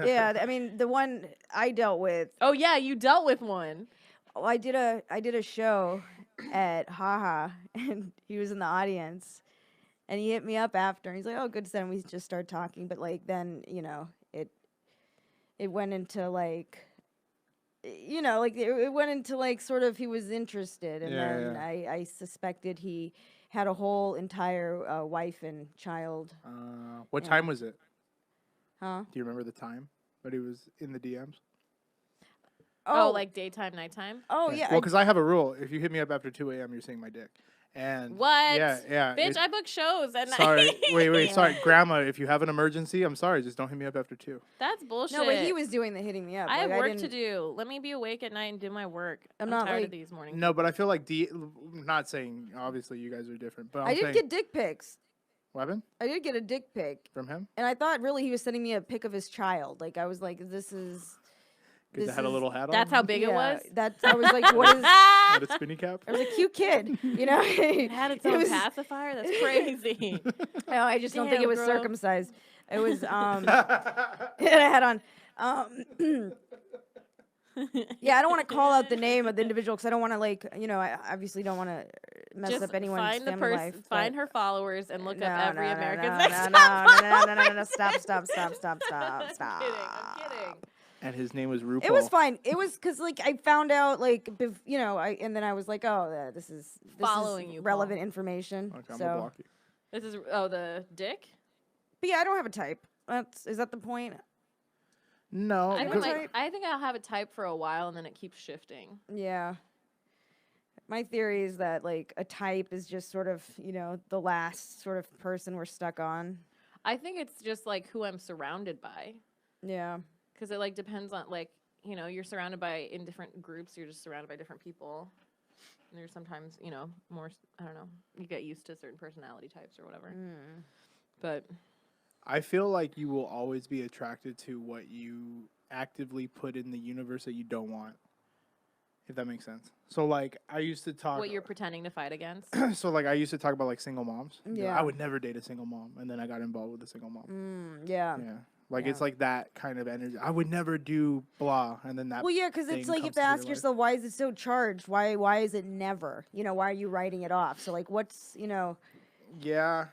B: Yeah, I mean the one I dealt with.
C: Oh yeah, you dealt with one.
B: Oh, I did a show at Haha, and he was in the audience, and he hit me up after, and he's like, "Oh, good." Then we just started talking, but like then it went into like. Like it went into like sort of he was interested, and
A: Yeah,
B: then
A: yeah.
B: I suspected he had a whole entire wife and child.
A: What
B: Yeah.
A: time was it?
B: Huh?
A: Do you remember the time? But he was in the DMs.
C: Oh, like daytime, nighttime.
B: oh yeah.
A: Well, because I have a rule: if you hit me up after 2 a.m., you're seeing my dick. And
C: What?
A: Yeah.
C: Bitch, I book shows at
A: Sorry,
C: night.
A: wait, sorry, Grandma. If you have an emergency, I'm sorry. Just don't hit me up after 2.
C: That's bullshit.
B: no, but he was doing the hitting me up.
C: I have
B: like,
C: work to
B: didn't-
C: do. Let me be awake at night and do my work.
B: I'm
C: I'm
B: not,
C: tired
B: like-
C: of these mornings.
A: No, but I feel like not saying obviously you guys are different, but I'm
B: I did
A: saying
B: get dick pics.
A: weapon
B: I did get a dick pic,
A: from him
B: and I thought really he was sending me a pic of his child. Like I was like, this is.
A: because
B: This
A: it had a
B: is-
A: little hat on.
C: That's how big it
B: yeah,
C: was.
B: That's I was like, what is?
A: Had a spinny cap.
B: I was a cute kid,
C: It had its
B: It
C: own
B: was-
C: pacifier. That's crazy.
B: No, I just don't think it
C: Damn,
B: was
C: girl.
B: circumcised. It was and I had on. Yeah, I don't want to call out the name of the individual because I don't want to I obviously don't want to mess
C: Just
B: up anyone's
C: find the
B: family
C: person,
B: life.
C: find
B: but-
C: her followers, and look
B: No,
C: up every
B: no,
C: American's
B: no,
C: Next
B: no,
C: Top
B: no, stop.
C: I'm kidding.
A: And his name was RuPaul.
B: It was fine. It was because I found out and then I was like, oh, this is
C: Following you,
B: relevant
C: Paul.
B: information.
A: Okay, I'm gonna
B: So,
A: block you.
C: This is the dick.
B: but yeah, I don't have a type. Is that the point?
A: No,
C: I think,
A: because
B: type?
C: I think I'll have a type for a while, and then it keeps shifting.
B: Yeah. My theory is that like a type is just sort of, the last sort of person we're stuck on.
C: I think it's just like who I'm surrounded by.
B: Yeah.
C: Because it like depends on like, you're surrounded by in different groups. You're just surrounded by different people. And there's sometimes, more, I don't know, you get used to certain personality types or whatever. But
A: I feel like you will always be attracted to what you actively put in the universe that you don't want. If that makes sense. So like I used to talk
C: what you're pretending to fight against.
A: So like I used to talk about like single moms.
B: Yeah.
A: I would never date a single mom, and then I got involved with a single mom.
B: Yeah.
A: Yeah. Like
B: Yeah.
A: it's like that kind of energy. I would never do blah, and then that.
B: Well, yeah, because it's like you have to ask yourself, why is it so charged? Why is it never? Why are you writing it off? So like, what's
A: Yeah,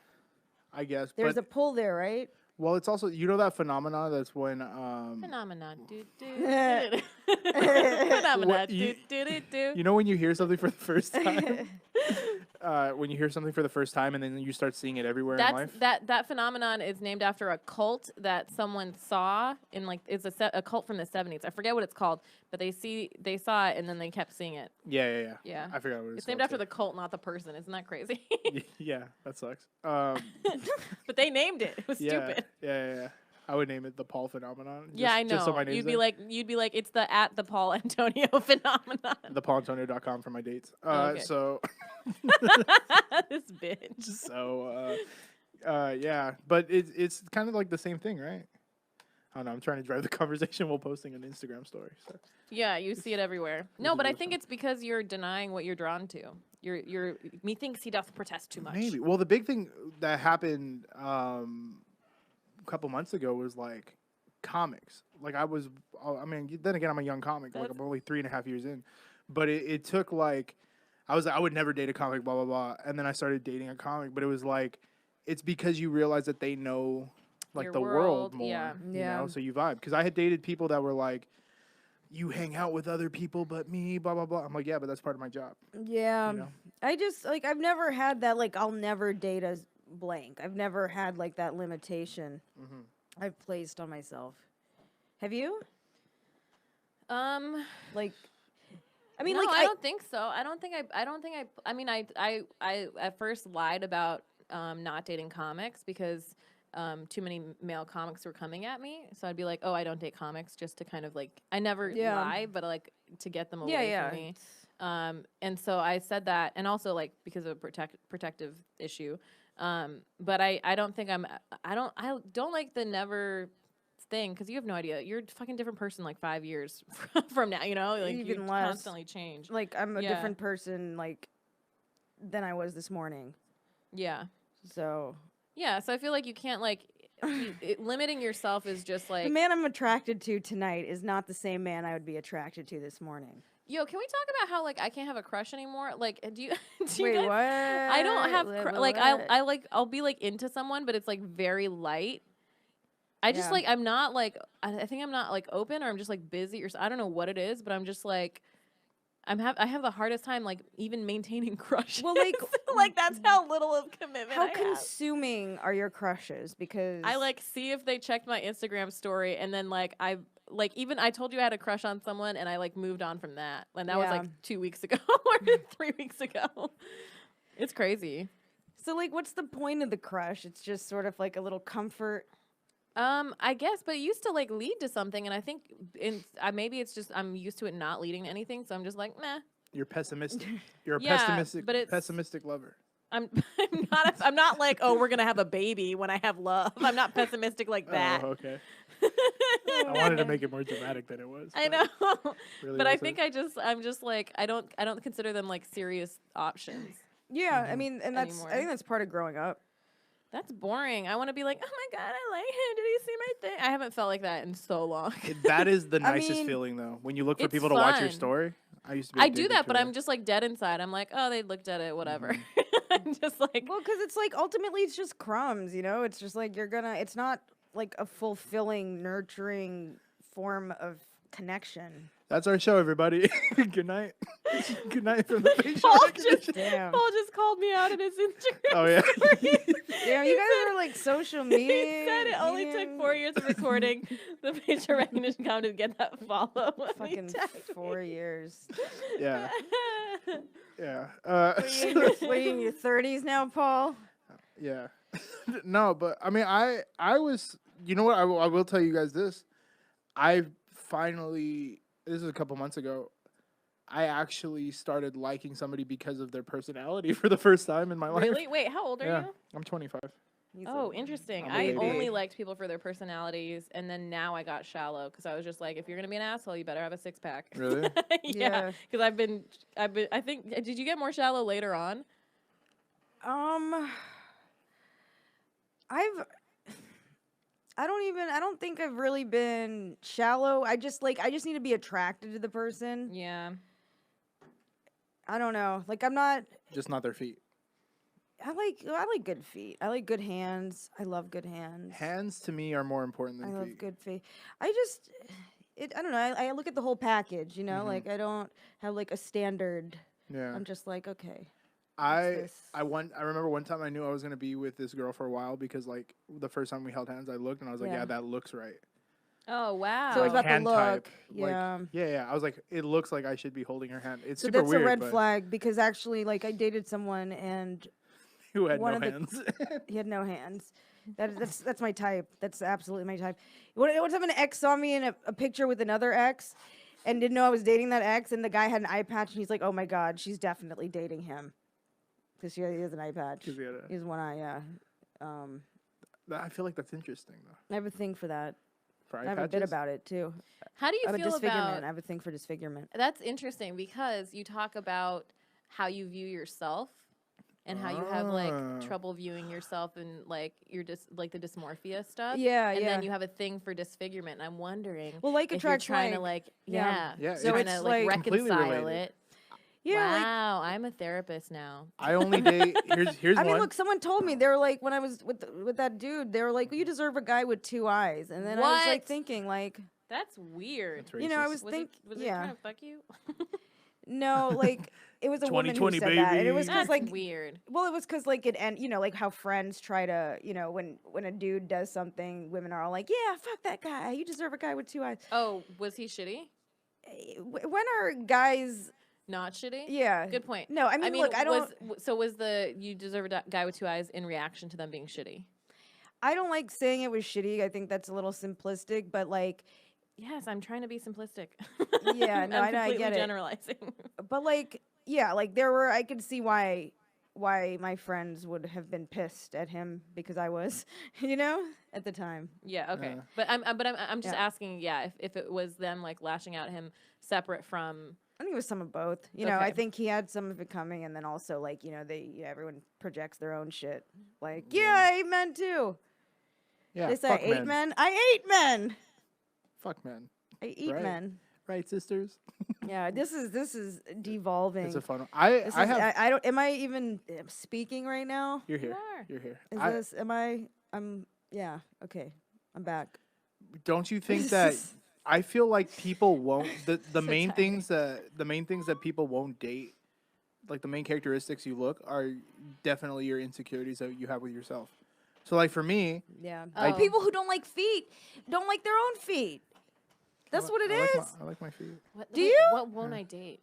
A: I guess.
B: There's
A: but,
B: a pull there, right?
A: Well, it's also that phenomena that's when
C: Phenomenon. Phenomenon.
A: when you hear something for the first time. When you hear something for the first time and then you start seeing it everywhere in life.
C: That phenomenon is named after a cult that someone saw in like it's a cult from the 70s. I forget what it's called, but they saw it and then they kept seeing it.
A: Yeah.
C: Yeah.
A: I forgot what it's
C: named after the cult, not the person. Isn't that crazy?
A: Yeah, that sucks.
C: But they named it. It was stupid.
A: Yeah. I would name it the Paul phenomenon.
C: Yeah, I know.
A: Just so my name's
C: you'd be like, it's the Paul Antonio phenomenon.
A: ThePaulAntonio.com for my dates.
C: Okay.
A: So
C: this bitch.
A: So yeah, but it's kind of like the same thing, right? I don't know. I'm trying to drive the conversation while posting an Instagram story. So.
C: Yeah, you see it everywhere. No, but I think it's because you're denying what you're drawn to. Methinks he doth protest too much.
A: Maybe. Well, the big thing that happened a couple months ago was like comics. Like then again, I'm a young comic. Like I'm only 3.5 years in, but it took like I was like, I would never date a comic, blah blah blah, and then I started dating a comic. But it was like it's because you realize that they know like
C: your
A: the world more.
B: Yeah.
A: You know, so you vibe. Because I had dated people that were like, you hang out with other people but me, blah blah blah. I'm like, yeah, but that's part of my job.
B: Yeah.
A: You know?
B: I just like I've never had that like I'll never date a blank. I've never had like that limitation I've placed on myself. Have you? Like I mean,
C: no,
B: like
C: I don't think so. I mean, I at first lied about not dating comics because too many male comics were coming at me. So I'd be like, oh, I don't date comics, just to kind of like, I never lie, but like to get them away from me. And so I said that, and also like because of a protective issue. But I don't think I don't like the never thing, because you have no idea. You're a fucking different person like 5 years from now, like
B: even
C: you
B: less.
C: constantly change.
B: Like I'm a different person like than I was this morning.
C: Yeah.
B: So
C: I feel like you can't like limiting yourself is just like
B: the man I'm attracted to tonight is not the same man I would be attracted to this morning.
C: Yo, can we talk about how like I can't have a crush anymore? Like, do you
B: Wait,
C: guys,
B: what?
C: I don't have I'll be like into someone, but it's like very light. I just like I'm not like I think I'm not like open, or I'm just like busy, or I don't know what it is, but I'm just like I have the hardest time like even maintaining crushes.
B: Well, like
C: like that's how little of commitment
B: how
C: I have.
B: consuming are your crushes? Because
C: I like see if they checked my Instagram story, and then like I told you I had a crush on someone, and I like moved on from that, and that was like 2 weeks ago or 3 weeks ago. It's crazy.
B: So like, what's the point of the crush? It's just sort of like a little comfort.
C: I guess, but it used to like lead to something, and I think maybe it's just I'm used to it not leading to anything, so I'm just like, meh.
A: You're pessimistic. You're a pessimistic lover.
C: I'm not like, oh, we're gonna have a baby when I have love. I'm not pessimistic like that.
A: Oh, okay. I wanted to make it more dramatic than it was.
C: I know,
A: really
C: but I think I'm just like I don't consider them like serious options.
B: Yeah, I mean, and I
C: anymore.
B: think that's part of growing up.
C: That's boring. I want to be like, oh my god, I like him. Did he see my thing? I haven't felt like that in so long.
A: That is the nicest feeling, though. When you look for people to watch your story. I used to be.
C: I do that, but I'm just like dead inside. I'm like, oh, they looked at it, whatever. I'm just like,
B: well, because it's like ultimately it's just crumbs, It's just like it's not like a fulfilling, nurturing form of connection.
A: That's our show, everybody. Good night. Good night from the facial
C: Paul
A: recognition.
B: Damn.
C: Paul just called me out in his Instagram.
A: Oh, yeah.
B: Damn, you guys are like social media.
C: He said it only took 4 years of recording the facial recognition count to get that follow. when he
B: Fucking
C: tagged
B: 4
C: me.
B: years.
A: Yeah. Yeah.
B: What are you in your 30s now, Paul?
A: Yeah. No, but I mean, I was, you know what? I will tell you guys this. I finally, this is a couple months ago, I actually started liking somebody because of their personality for the first time in my life.
C: Really? Wait, how old are
A: Yeah.
C: you?
A: I'm 25.
C: Oh, interesting.
A: I'm a
C: I
A: baby.
C: only liked people for their personalities, and then now I got shallow because I was just like, if you're gonna be an asshole, you better have a 6-pack.
A: Really?
C: Yeah. Because I've been. I think. Did you get more shallow later on?
B: I don't think I've really been shallow. I just need to be attracted to the person.
C: Yeah.
B: I don't know. Like I'm not.
A: Just not their feet.
B: I like good feet. I like good hands. I love good hands.
A: Hands to me are more important
B: I
A: than
B: love
A: feet.
B: good feet. I don't know. I look at the whole package, you know? Like I don't have like a standard.
A: Yeah.
B: I'm just like, okay.
A: I
B: this?
A: remember one time I knew I was gonna be with this girl for a while because like the first time we held hands, I looked and I was like,
B: Yeah.
A: yeah, that looks right.
C: Oh wow.
B: So it's about the
A: hand
B: look.
A: type,
B: Yeah.
A: Like, yeah. I was like, it looks like I should be holding her hand. It's
B: So
A: super
B: that's
A: weird.
B: a red
A: but
B: flag because actually, like, I dated someone and
A: Who had
B: one
A: no
B: of the-
A: hands?
B: he had no hands. That's my type. That's absolutely my type. One time an ex saw me in a picture with another ex and didn't know I was dating that ex, and the guy had an eye patch, and he's like, oh my God, she's definitely dating him. Because he has an eye patch.
A: 'Cause he had a-
B: He has one eye, yeah.
A: I feel like that's interesting though.
B: I have a thing for that.
A: For
B: I
A: eye
B: have a bit
A: patches?
B: about it, too.
C: How do you
B: I have a
C: feel
B: disfigurement.
C: about?
B: I have a thing for disfigurement.
C: That's interesting because you talk about how you view yourself and how you have
A: Ah.
C: like trouble viewing yourself and like you're just like the dysmorphia stuff.
B: Yeah,
C: and
B: yeah.
C: then you have a thing for disfigurement. And I'm wondering
B: Well, like
C: if you're
B: attracts
C: trying to
B: like.
C: like
B: Yeah.
A: Yeah,
C: so
A: it's
C: trying to like
A: completely
C: reconcile
A: related.
C: it.
B: Yeah, like,
C: wow, I'm a therapist now.
A: I only date. Here's
B: I
A: one.
B: mean, look, someone told me they were like when I was with that dude, they were like, well, "You deserve a guy with 2 eyes," and then I was like
C: What?
B: thinking, like,
C: That's weird.
A: That's
B: you know, I
A: racist.
B: was
C: Was
B: think,
C: it
B: yeah,
C: trying to fuck you?
B: no, like it was a woman who
A: 2020,
B: said that, and it was
A: baby.
B: because
C: That's
B: like,
C: weird.
B: well, it was because like it, and you know, like how friends try to, you know, when a dude does something, women are all like, "Yeah, fuck that guy. You deserve a guy with 2 eyes."
C: Oh, was he shitty?
B: When are guys?
C: Not shitty?
B: Yeah,
C: Good point.
B: No, I mean, look, I don't.
C: Was the you deserve a guy with 2 eyes in reaction to them being shitty?
B: I don't like saying it was shitty. I think that's a little simplistic, but like,
C: Yes, I'm trying to be simplistic.
B: Yeah, no,
C: I'm
B: I know, I
C: completely
B: get it.
C: generalizing.
B: but like, yeah, like there were. I could see why my friends would have been pissed at him because I was, you know, at the time.
C: Yeah, okay.
A: Yeah.
C: But I'm just
B: Yeah.
C: asking, yeah, if it was them like lashing out at him separate from
B: I think it was some of both. You know, I
C: Okay.
B: think he had some of it coming, and then also like everyone projects their own shit. Like, yeah, I ate men too.
A: Yeah,
B: They say
A: fuck
B: I ate
A: men.
B: men. I ate men.
A: Fuck men.
B: I eat
A: Right.
B: men.
A: Right, sisters.
B: Yeah, this is devolving.
A: It's a fun one.
B: This
A: I
B: is-
A: have.
B: I don't. Am I even speaking right now?
A: You're here.
C: You are.
A: You're here.
B: Is this? Am I? I'm. Yeah. Okay. I'm back.
A: Don't you think that? I feel like people won't. The
C: So
A: main
C: tired.
A: things that people won't date, like the main characteristics you look, are definitely your insecurities that you have with yourself. So like for me,
B: Yeah.
C: Oh.
B: People who don't like feet don't like their own feet. That's what it is.
A: I like my feet.
C: What,
B: Do
C: wait,
B: you?
C: What won't I date?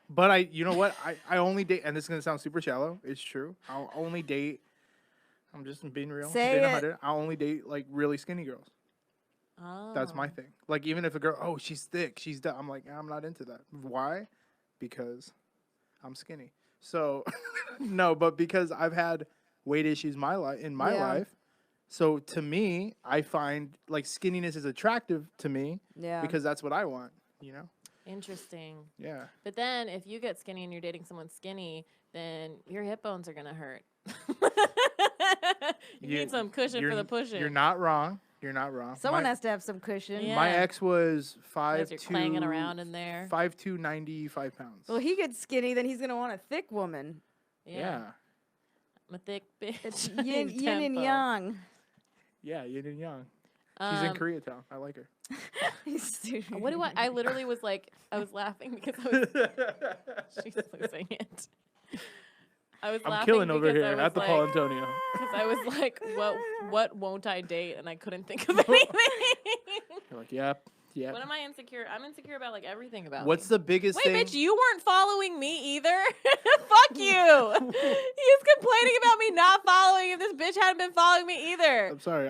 A: But you know what? I only date, and this is gonna sound super shallow. It's true. I'll only date. I'm just being real.
B: Say
A: being
B: it.
A: 100. I'll only date like really skinny girls.
C: Oh.
A: That's my thing. Like even if a girl, oh, she's thick, she's dumb. I'm like, I'm not into that. Why? Because I'm skinny. So no, but because I've had weight issues in my
B: Yeah.
A: life. So to me, I find like skinniness is attractive to me
B: Yeah.
A: because that's what I want. You know?
C: Interesting.
A: Yeah.
C: But then if you get skinny and you're dating someone skinny, then your hip bones are gonna hurt. you need some cushion for the pushing.
A: You're not wrong. You're not wrong.
B: Someone
A: my,
B: has to have some cushion.
C: Yeah.
A: My ex was
C: As you're
A: 5'2",
C: clanging around in there.
A: 5'2", 95 pounds.
B: Well, he gets skinny, then he's gonna want a thick woman.
A: Yeah.
C: I'm a thick bitch.
B: It's
C: in
B: yin and
C: tempo.
B: yang.
A: Yeah, yin and yang. She's in Koreatown. I like her.
C: What do I literally was like, I was laughing because she's losing it. I was
A: I'm
C: laughing
A: killing over
C: because
A: here
C: I was
A: at the
C: like,
A: Paul Antonio.
C: because I was like, what won't I date? And I couldn't think of anything.
A: You're like, yep.
C: What am I insecure? I'm insecure about like everything about
A: What's
C: me.
A: the biggest
C: Wait,
A: thing?
C: bitch, you weren't following me either? Fuck you. He's complaining about me not following if this bitch hadn't been following me either.
A: I'm sorry.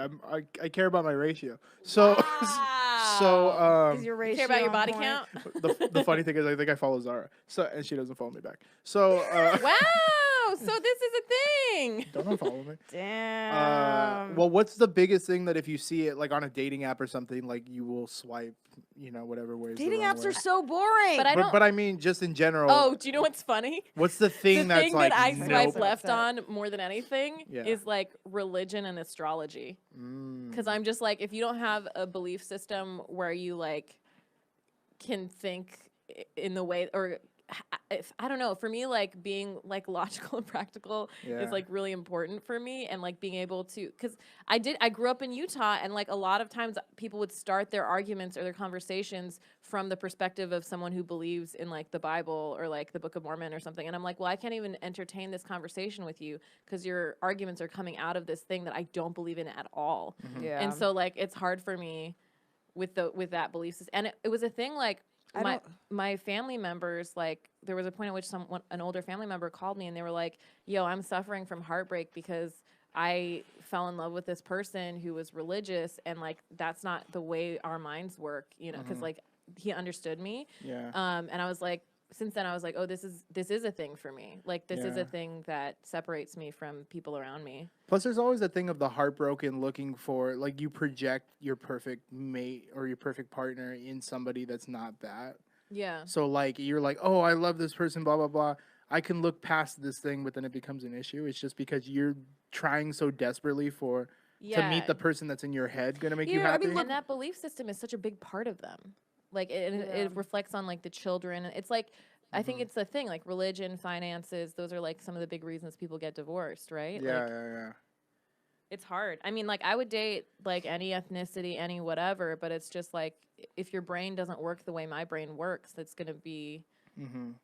A: I care about my ratio. So
C: Wow.
B: Is your
C: You
B: ratio
C: care about your
B: on
C: body
B: point?
C: count?
A: the funny thing is I think I follow Zara. So and she doesn't follow me back. So
C: Wow. So this is a thing.
A: don't unfollow me.
B: Damn.
A: Well, what's the biggest thing that if you see it like on a dating app or something, like you will swipe, whatever way.
B: Dating apps are so boring.
C: But I don't.
A: But I mean, just in general.
C: Oh, do you know what's funny?
A: What's the thing
C: The
A: that's
C: thing
A: like
C: that I
A: no?
C: swipe left on more than anything
A: Yeah.
C: is like religion and astrology. Because I'm just like, if you don't have a belief system where you like can think in the way, or if I don't know, for me, like being like logical and practical
A: Yeah.
C: is like really important for me, and like being able to, because I grew up in Utah, and like a lot of times people would start their arguments or their conversations from the perspective of someone who believes in like the Bible or like the Book of Mormon or something, and I'm like, well, I can't even entertain this conversation with you because your arguments are coming out of this thing that I don't believe in at all.
B: Yeah.
C: And so like it's hard for me with that belief system, and it was a thing like. My family members, like, there was a point at which an older family member called me and they were like, yo, I'm suffering from heartbreak because I fell in love with this person who was religious, and like that's not the way our minds work, because like he understood me.
A: Yeah.
C: And I was like, since then I was like, oh, this is a thing for me. Like this is
A: Yeah.
C: a thing that separates me from people around me.
A: Plus, there's always that thing of the heartbroken looking for, like, you project your perfect mate or your perfect partner in somebody that's not that.
C: Yeah.
A: So, like, you're like, oh, I love this person, blah, blah, blah. I can look past this thing, but then it becomes an issue. It's just because you're trying so desperately to meet the person that's in your head going to make you
B: Yeah, I
A: happy.
B: mean,
C: And that belief system is such a big part of them. Like it reflects on like the children. It's like I think it's the thing, like religion, finances, those are like some of the big reasons people get divorced, right?
A: yeah,
C: Like,
A: yeah.
C: it's hard. I mean, like I would date like any ethnicity, any whatever, but it's just like if your brain doesn't work the way my brain works, it's gonna be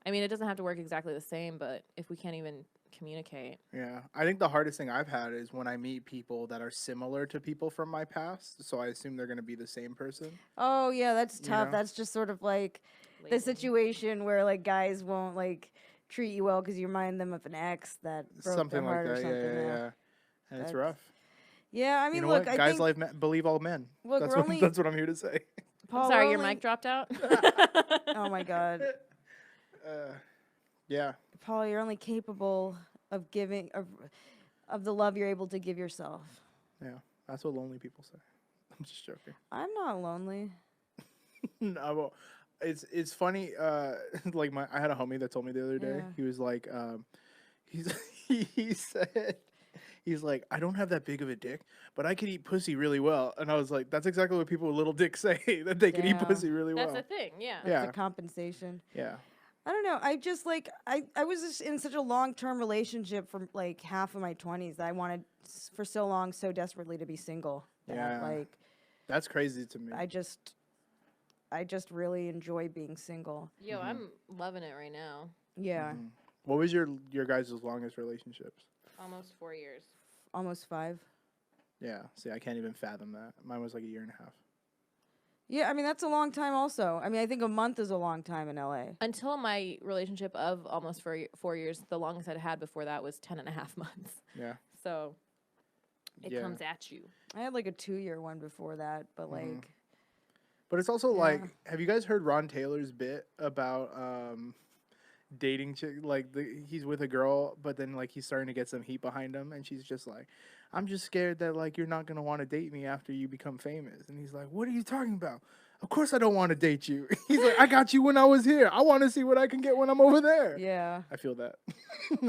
C: I mean, it doesn't have to work exactly the same, but if we can't even communicate.
A: Yeah. I think the hardest thing I've had is when I meet people that are similar to people from my past. So I assume they're going to be the same person.
B: Oh yeah, that's tough.
A: know?
B: That's just sort of like the
C: Labeling.
B: situation where like guys won't like treat you well because you remind them of an ex that broke
A: Something
B: their
A: like
B: heart or
A: that.
B: something.
A: Yeah. And it's
B: That's-
A: rough.
B: Yeah, I mean,
A: You know
B: look,
A: what?
B: I
A: Guys
B: think
A: believe all men.
B: Look,
A: that's,
B: we're
A: what,
B: only-
A: that's what I'm here to say.
B: Paul,
C: Sorry,
B: we're
C: your
B: only-
C: mic dropped out.
B: Oh my god,
A: Yeah.
B: Paul, you're only capable of giving of the love you're able to give yourself.
A: Yeah. That's what lonely people say. I'm just joking.
B: I'm not lonely.
A: No, well, it's funny. Like I had a homie that told me the other day.
B: Yeah.
A: He was like, he said, he's like, I don't have that big of a dick, but I could eat pussy really well. And I was like, that's exactly what people with little dicks say, that they can eat
B: Yeah.
A: pussy really
C: That's
A: well.
C: the thing, yeah.
B: That's
A: Yeah.
B: a compensation.
A: Yeah.
B: I don't know. I just like I was just in such a long-term relationship for like half of my 20s that I wanted for so long so desperately to be single. That,
A: Yeah.
B: Like
A: That's crazy to me.
B: I just really enjoy being single.
C: Yo, I'm loving it right now.
B: Yeah.
A: Mhm. What was your guys' longest relationships?
C: Almost 4 years.
B: Almost 5.
A: Yeah. See, I can't even fathom that. Mine was like a year and a half.
B: Yeah, I mean that's a long time also. I mean I think a month is a long time in LA.
C: Until my relationship of almost 4 years, the longest I'd had before that was 10 and a half months.
A: Yeah.
C: So it
A: Yeah.
C: comes at you.
B: I had like a 2-year one before that, but like
A: But it's also
B: Yeah.
A: like, have you guys heard Ron Taylor's bit about dating he's with a girl, but then like he's starting to get some heat behind him, and she's just like, I'm just scared that like you're not gonna want to date me after you become famous. And he's like, what are you talking about? Of course I don't want to date you. He's like, I got you when I was here. I want to see what I can get when I'm over there.
B: yeah.
A: I feel that.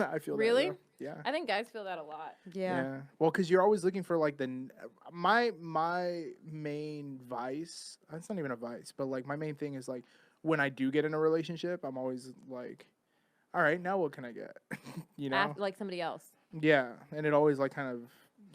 A: I feel
C: Really?
A: that. Bro. Yeah.
C: I think guys feel that a lot.
B: Yeah.
A: Well, because you're always looking for like my main vice. It's not even a vice, but like my main thing is like when I do get in a relationship, I'm always like, all right, now what can I get? You know?
C: Like somebody else.
A: Yeah, and it always like kind of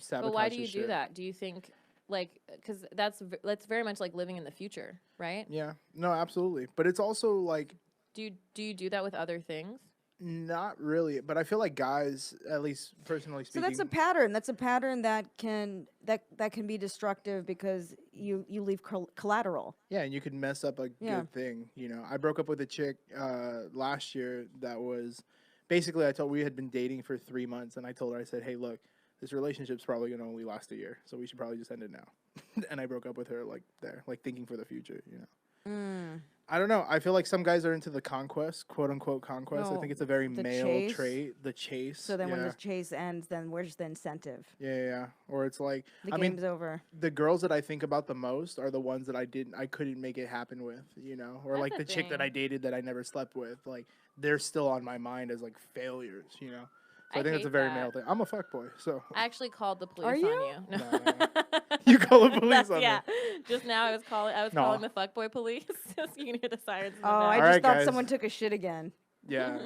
A: sabotages
C: But why do you
A: shit.
C: do that? Do you think like, because that's very much like living in the future, right?
A: Yeah. No, absolutely. But it's also like
C: Do you do that with other things?
A: not really. But I feel like guys, at least personally
B: So
A: speaking.
B: that's a pattern. That's a pattern that can be destructive because you leave collateral.
A: Yeah, and you could mess up a good thing. You know, I broke up with a chick last year that was basically we had been dating for 3 months, and I told her, I said, hey, look, this relationship's probably gonna only last a year, so we should probably just end it now. And I broke up with her like thinking for the future. You know. I don't know. I feel like some guys are into the conquest, quote unquote conquest. I
B: No,
A: think it's a very
B: the
A: male
B: chase.
A: trait, the chase.
B: So then when the chase ends, then where's the incentive?
A: Yeah. Or it's like
B: The game's over.
A: The girls that I think about the most are the ones that I couldn't make it happen with, you know, or
C: That's
A: like
C: a
A: the chick that I
C: thing.
A: dated that I never slept with. Like they're still on my mind as like failures, you know. So I think it's a
C: hate
A: very
C: that.
A: male thing. I'm a fuckboy, so
C: I actually called the police
B: Are
C: on
B: you?
C: you. No.
A: you call the police
C: That's,
A: on
C: yeah.
A: me.
C: Just now I was calling the fuckboy police. Just you can hear the sirens in the
B: Oh, I
C: back.
B: just
A: Alright,
B: thought
A: guys.
B: someone took a shit again.
A: Yeah.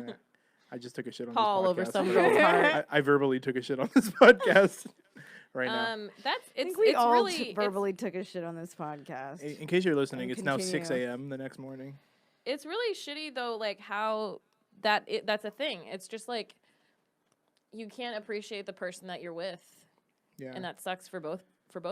A: I just took a shit on
C: Paul
A: this podcast.
C: over some girl's heart.
A: I verbally took a shit on this podcast right now.
C: That's
B: I
C: it's
B: think we
C: it's
B: all
C: really
B: verbally took a shit on this podcast.
A: In case you're listening,
B: And
A: it's now 6
B: continue.
A: a.m. the next morning.
C: it's really shitty though, like how that's a thing. It's just like you can't appreciate the person that you're with,
A: Yeah.
C: and that sucks for both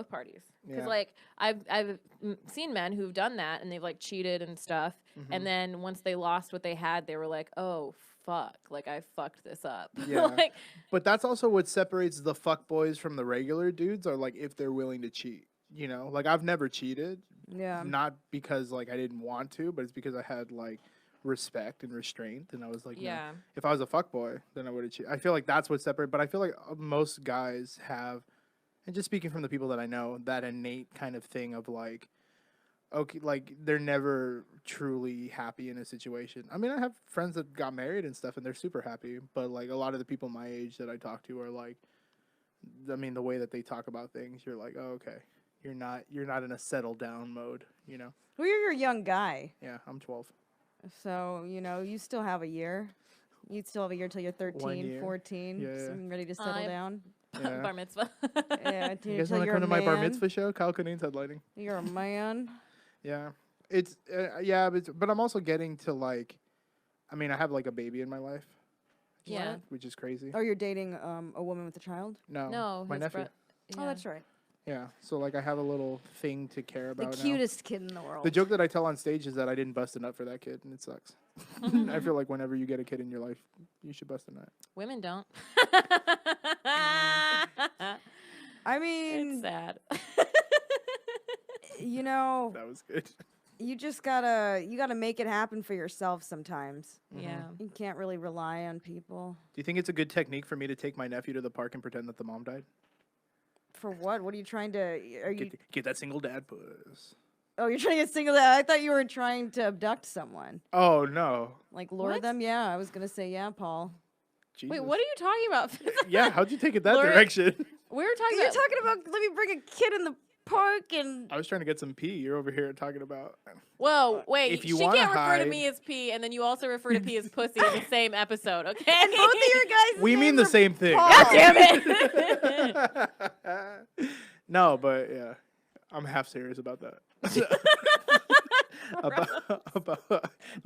C: parties. Because
A: Yeah.
C: like I've seen men who've done that and they've like cheated and stuff,
A: Mm-hmm.
C: and then once they lost what they had, they were like, oh fuck, like I fucked this up.
A: Yeah.
C: Like
A: But that's also what separates the fuck boys from the regular dudes are like if they're willing to cheat. You know, like I've never cheated,
B: Yeah.
A: not because like I didn't want to, but it's because I had like respect and restraint, and I was like, no.
C: yeah.
A: If I was a fuck boy, then I would have cheated. I feel like that's what separates. But I feel like most guys have, and just speaking from the people that I know, that innate kind of thing of like, okay, like they're never truly happy in a situation. I mean, I have friends that got married and stuff, and they're super happy. But like a lot of the people my age that I talk to are like, I mean, the way that they talk about things, you're like, oh, okay, you're not in a settle down mode, you know?
B: Well, you're a young guy,
A: Yeah, I'm 12.
B: so you still have a year. You still have a year till you're 13,
A: year.
B: 14,
A: Yeah,
B: so
A: yeah.
B: I'm ready to settle
C: I-
B: down.
A: Yeah.
C: Bar mitzvah.
B: Yeah,
A: You guys
B: till
A: want to
B: you're
A: come
B: a
A: to my bar
B: man.
A: mitzvah show? Kyle Kinane's headlining.
B: You're a man.
A: Yeah, it's yeah, but I'm also getting to like, I mean, I have like a baby in my life,
C: Yeah.
A: which is crazy.
B: Oh, you're dating a woman with a child?
A: No,
C: No,
A: my
C: his
A: nephew.
B: Oh, that's right.
A: Yeah, so like I have a little thing to care
B: The
A: about now.
B: cutest kid in the world.
A: The joke that I tell on stage is that I didn't bust a nut for that kid, and it sucks. I feel like whenever you get a kid in your life, you should bust a nut.
C: Women don't.
B: I mean,
C: It's sad.
A: That was good.
B: you just gotta make it happen for yourself sometimes.
C: Yeah.
B: You can't really rely on people.
A: Do you think it's a good technique for me to take my nephew to the park and pretend that the mom died?
B: For what? What are you trying to? Are you?
A: Get that single dad puss.
B: Oh, you're trying to get singled out. I thought you were trying to abduct someone,
A: Oh no,
B: like lure
C: What?
B: them. Yeah, I was gonna say yeah, Paul.
A: Jesus.
C: Wait, what are you talking about?
A: Yeah, how'd you take it that
C: Laura-
A: direction?
C: We were talking
B: You're
C: about.
B: talking about let me bring a kid in the park and
A: I was trying to get some pee. You're over here talking about.
C: Whoa, wait.
A: If you
C: she
A: wanna
C: can't refer to
A: hide-
C: me as P, and then you also refer to P as pussy in the same episode, okay?
B: and both of your guys.
A: We mean the same thing.
B: Paul.
C: God damn it!
A: No, but yeah, I'm half serious about that.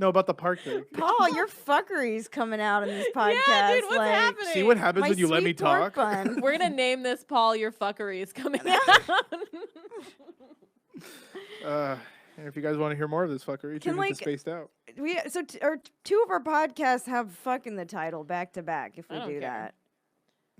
A: about the park thing.
B: Paul, your fuckery's coming out in this podcast.
C: Yeah, dude, what's
B: like,
C: happening?
A: See what happens
B: my
A: when you let me
B: sweet pork
A: talk.
B: bun.
C: We're gonna name this Paul Your Fuckery is coming out.
A: And if you guys want to hear more of this fuckery,
B: Can,
A: tune
B: like,
A: into Spaced Out.
B: Two of our podcasts have fuck in the title back to back. If we
C: I don't
B: do
C: care.
B: that,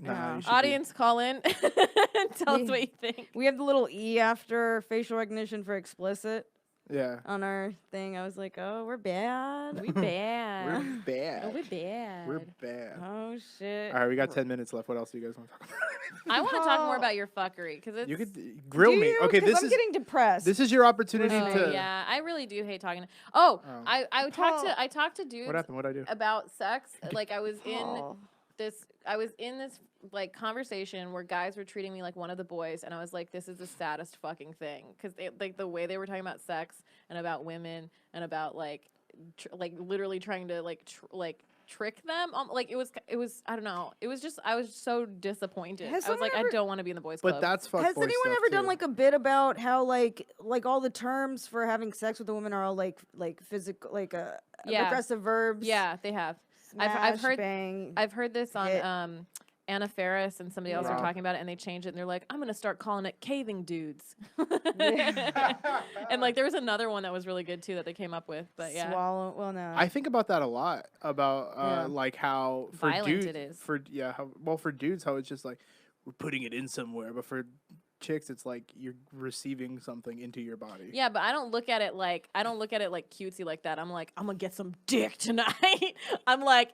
A: Nah, you should
C: Audience, call in. Tell us
B: We-
C: what you think.
B: we have the little E after facial recognition for explicit
A: Be, yeah.
B: on our thing. I was like, oh, we're bad.
C: We bad.
A: We're bad.
C: Oh, we're bad.
A: We're bad.
B: Oh shit.
A: All right, we got 10 minutes left. What else do you guys want to talk about?
C: I want to talk more
B: Paul.
C: about your fuckery because it's.
A: You could grill
B: Do
A: me.
B: you?
A: Okay,
B: 'Cause
A: this
B: I'm
A: is
B: getting depressed.
A: this is your opportunity
C: Oh,
A: to.
C: yeah, I really do hate talking. Oh,
A: Oh.
C: I talked to dudes
A: What happened? What would I do?
C: about sex. Like I was
B: Paul.
C: in this like conversation where guys were treating me like one of the boys, and I was like, this is the saddest fucking thing because like the way they were talking about sex and about women and about like literally trying to like trick them. Like it was I don't know. It was just I was so disappointed.
B: Has
C: I was like,
B: someone
C: I don't want to be in the boys club.
A: But that's fuckboy
B: Has anyone
A: stuff,
B: ever done
A: too.
B: like a bit about how like all the terms for having sex with a woman are all like physical, like aggressive verbs?
C: Yeah, they have.
B: Smash,
C: I've heard
B: bang.
C: I've heard this on
B: hit.
C: Anna Faris and somebody else are
A: Wow.
C: talking about it, and they changed it, and they're like, I'm gonna start calling it caving dudes. And like there was another one that was really good too that they came up with, but yeah.
B: Swallow. Well, no.
A: I think about that a lot, about
B: Yeah.
A: like how for
C: Violent
A: dudes,
C: it is.
A: for for dudes, how it's just like we're putting it in somewhere, but for chicks, it's like you're receiving something into your body.
C: Yeah, but I don't look at it like cutesy like that. I'm like, I'm gonna get some dick tonight. I'm like,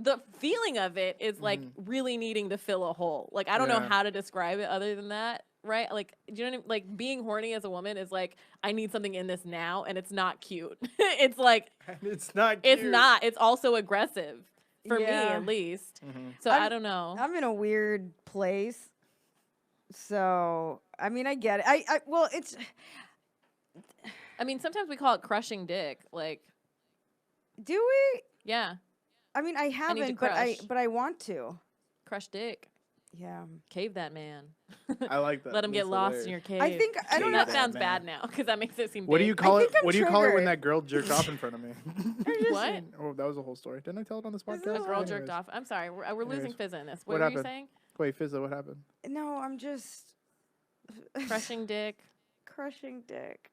C: the feeling of it is like really needing to fill a hole. Like I don't know
A: Yeah.
C: how to describe it other than that, right? Like, do you know what I mean? Like being horny as a woman is like, I need something in this now, and it's not cute. It's like
A: It's not cute.
C: it's not. It's also aggressive for me
B: Yeah.
C: at least.
A: Mhm.
C: So I don't know.
B: I'm in a weird place. So I mean, I get it. Well, it's
C: I mean, sometimes we call it crushing dick. Like,
B: do we?
C: yeah,
B: I mean, I
C: to
B: haven't,
C: crush.
B: but I want to.
C: crush dick.
B: Yeah.
C: Cave that man.
A: I like that.
C: Let him get
A: That's
C: lost
A: hilarious.
C: in your cave.
B: I think I don't
A: Cave
B: know.
C: That
A: that
C: sounds
A: man.
C: bad now because that makes it seem.
A: What do
C: big.
A: you call it?
B: think I'm
A: What do you call it when
B: triggered.
A: that girl jerked off in front of me?
C: What?
A: Oh, that was a whole story. Didn't I tell it on this
B: This
A: podcast?
B: is
C: A girl
B: Anyways.
C: jerked off. I'm sorry. We're losing
A: Anyways.
C: Fizza in this.
A: What
C: What were
A: happened?
C: you saying?
A: Wait, Fizza, what happened?
B: No, I'm just
C: Crushing dick.
B: crushing dick.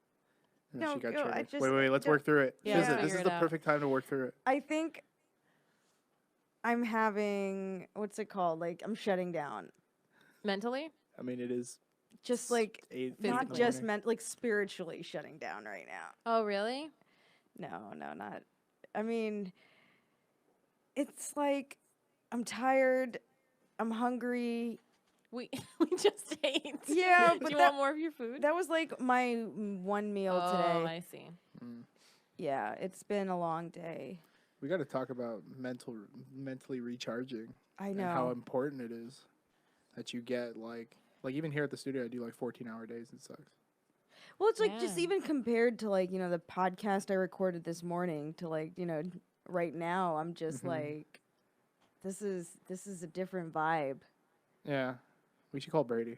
A: No,
B: No,
A: she got
B: go, I
A: triggered.
B: just-
A: Wait, let's
B: don't-
A: work through it.
C: Yeah,
B: let's
A: Fizza, this
C: figure
A: is
C: it
A: the
C: out.
A: perfect time to work through it.
B: I think I'm having what's it called? Like I'm shutting down.
C: Mentally?
A: I mean, it is
B: Just like
A: 8
B: not
C: Physically.
B: just like spiritually shutting down right now.
C: Oh, really?
B: No, not. I mean, it's like I'm tired. I'm hungry.
C: We we just ate.
B: Yeah,
C: Do
B: but
C: you
B: that
C: want more of your food?
B: that was like my one meal
C: oh,
B: today.
C: I see.
B: Yeah, it's been a long day.
A: We got to talk about mentally recharging.
B: I
A: And how
B: know.
A: important it is that you get like even here at the studio, I do like 14-hour days. It sucks.
B: Well, it's like just
C: Yeah.
B: even compared to like, the podcast I recorded this morning to like, right now, I'm just like this is a different vibe.
A: Yeah, we should call Brady.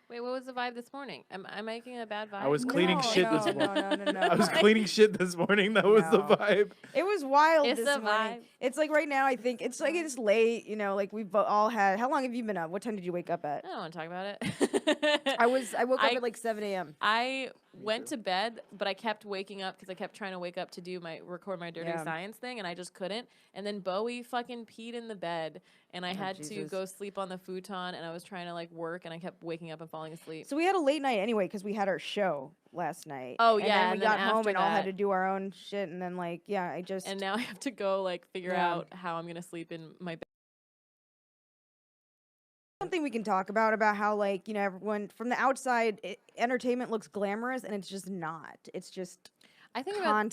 C: Wait, what was the vibe this morning? Am I making a bad vibe?
A: I was cleaning shit this
B: no,
A: morning.
B: no.
A: I was cleaning shit this morning. That was the
B: No.
A: vibe.
B: It was wild
C: It's
B: this
C: a
B: morning.
C: vibe.
B: It's like right now I think it's like it's late, like we've all had. How long have you been up? What time did you wake up at?
C: I don't want to talk about it.
B: I woke up
C: I-
B: at like 7 a.m.
C: I went to bed, but I kept waking up because I kept trying to wake up to do record my dirty
B: Yeah.
C: science thing, and I just couldn't. And then Bowie fucking peed in the bed, and I had to
B: Jesus.
C: go sleep on the futon, and I was trying to like work, and I kept waking up and falling asleep.
B: So we had a late night anyway because we had our show last night.
C: Oh,
B: and
C: yeah,
B: then we
C: and then
B: got home
C: after
B: and all had
C: that-
B: to do our own shit, and then like I just
C: And now I have to go like figure
B: Yeah.
C: out how I'm gonna sleep in my bed.
B: something we can talk about how like everyone from the outside entertainment looks glamorous and it's just not. It's just
C: I think about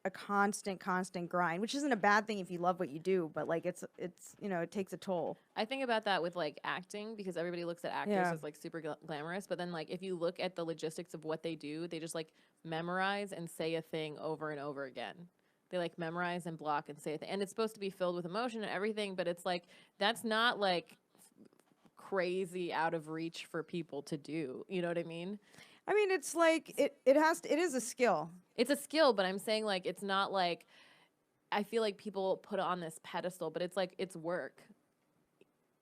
B: a constant grind, which isn't a bad thing if you love what you do, but like it's it takes a toll.
C: I think about that with like acting because everybody looks at actors
B: Yeah.
C: as like super glamorous, but then like if you look at the logistics of what they do, they just like memorize and say a thing over and over again. They like memorize and block and say a thing, and it's supposed to be filled with emotion and everything, but it's like that's not like crazy out of reach for people to do. You know what I mean?
B: I mean, it's like it is a skill.
C: It's a skill, but I'm saying like it's not like I feel like people put it on this pedestal, but it's like it's work.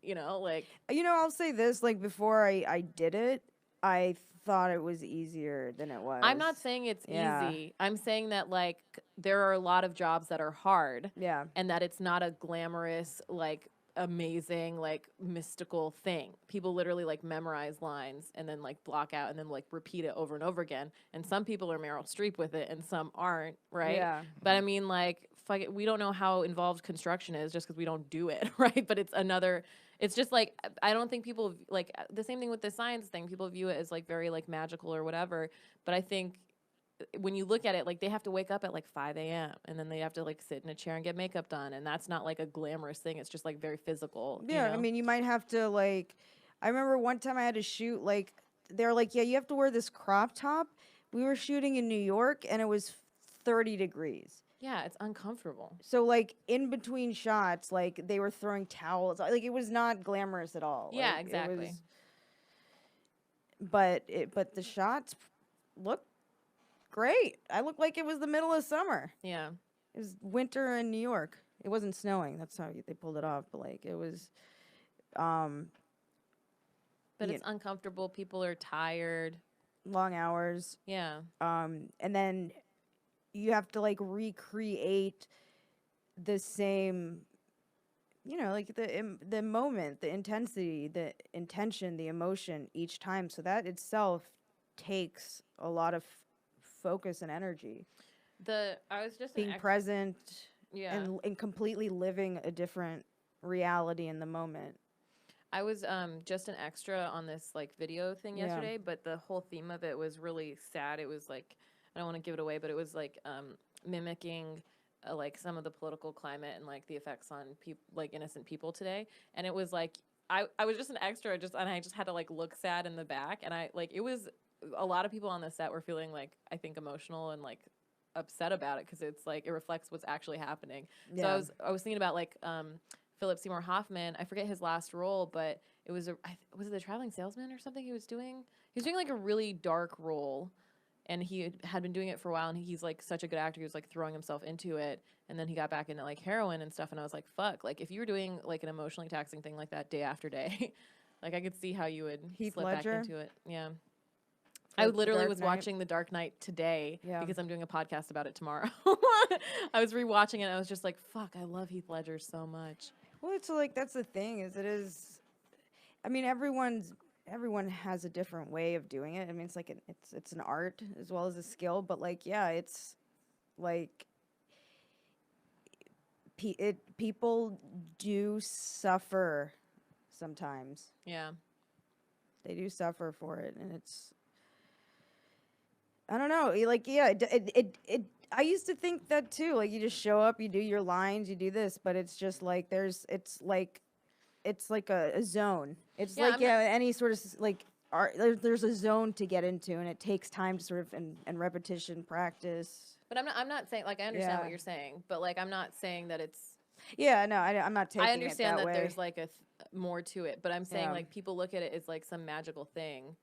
C: Like
B: I'll say this, like before I did it, I thought it was easier than it was.
C: I'm not saying it's
B: Yeah.
C: easy. I'm saying that like there are a lot of jobs that are hard
B: Yeah.
C: and that it's not a glamorous like amazing like mystical thing. People literally like memorize lines and then like block out and then like repeat it over and over again. And some people are Meryl Streep with it and some aren't, right?
B: Yeah.
C: But I mean like fuck it, we don't know how involved construction is just because we don't do it, right? But it's just like I don't think people like the same thing with the science thing. People view it as like very like magical or whatever. But I think when you look at it, like they have to wake up at like 5 a.m. and then they have to like sit in a chair and get makeup done, and that's not like a glamorous thing. It's just like very physical.
B: Yeah, I mean, you might have to like. I remember one time I had to shoot like they're like, yeah, you have to wear this crop top. We were shooting in New York and it was 30 degrees.
C: Yeah, it's uncomfortable.
B: So like in between shots, like they were throwing towels. Like it was not glamorous at all.
C: Yeah,
B: Like,
C: exactly.
B: But the shots looked great. I looked like it was the middle of summer.
C: Yeah.
B: It was winter in New York. It wasn't snowing. That's how they pulled it off. But like it was,
C: But it's uncomfortable. People are tired.
B: long hours.
C: Yeah.
B: And then you have to like recreate the same, like the moment, the intensity, the intention, the emotion each time. So that itself takes a lot of focus and energy.
C: I was just
B: Being present,
C: yeah,
B: and completely living a different reality in the moment.
C: I was just an extra on this like video thing yesterday, but the whole theme of it was really sad. It was like, I don't want to give it away, but it was like mimicking like some of the political climate and like the effects on like innocent people today. And it was like I was just an extra, and I just had to like look sad in the back, and I like it was a lot of people on the set were feeling like I think emotional and like upset about it because it's like it reflects what's actually happening.
B: Yeah.
C: So I was thinking about like Philip Seymour Hoffman. I forget his last role, but it was was it The Traveling Salesman or something he was doing? He was doing like a really dark role, and he had been doing it for a while, and he's like such a good actor. He was like throwing himself into it, and then he got back into like heroin and stuff, and I was like, fuck, like if you were doing like an emotionally taxing thing like that day after day, like I could see how you would slip back into it. Yeah. I literally was watching The Dark Knight today because I'm doing a podcast about it tomorrow. I was rewatching it, and I was just like, fuck, I love Heath Ledger so much.
B: Well, it's like that's the thing I mean, everyone has a different way of doing it. I mean, it's like it's an art as well as a skill, but like it's like people do suffer sometimes.
C: Yeah.
B: They do suffer for it, and it's, I don't know, like, I used to think that too. Like, you just show up, you do your lines, you do this, but it's just like it's like a zone. It's like any sort of like art. There's a zone to get into, and it takes time to sort of and repetition, practice.
C: But I'm not saying like I understand what you're saying, but like I'm not saying that it's.
B: Yeah, no, I'm not taking.
C: I understand
B: it that
C: that
B: way.
C: there's like more to it, but I'm saying like people look at it as like some magical thing,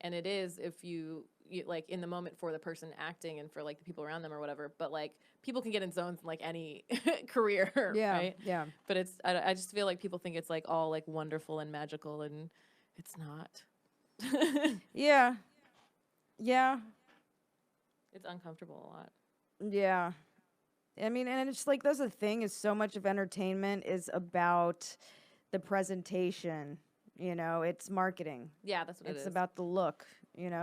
C: and it is if you like in the moment for the person acting and for like the people around them or whatever. But like people can get in zones in like any career, right?
B: Yeah.
C: But I just feel like people think it's like all like wonderful and magical, and it's not.
B: Yeah.
C: It's uncomfortable a lot.
B: Yeah. I mean, and it's like that's the thing is so much of entertainment is about the presentation. It's marketing.
C: Yeah, that's what it is.
B: It's about the look.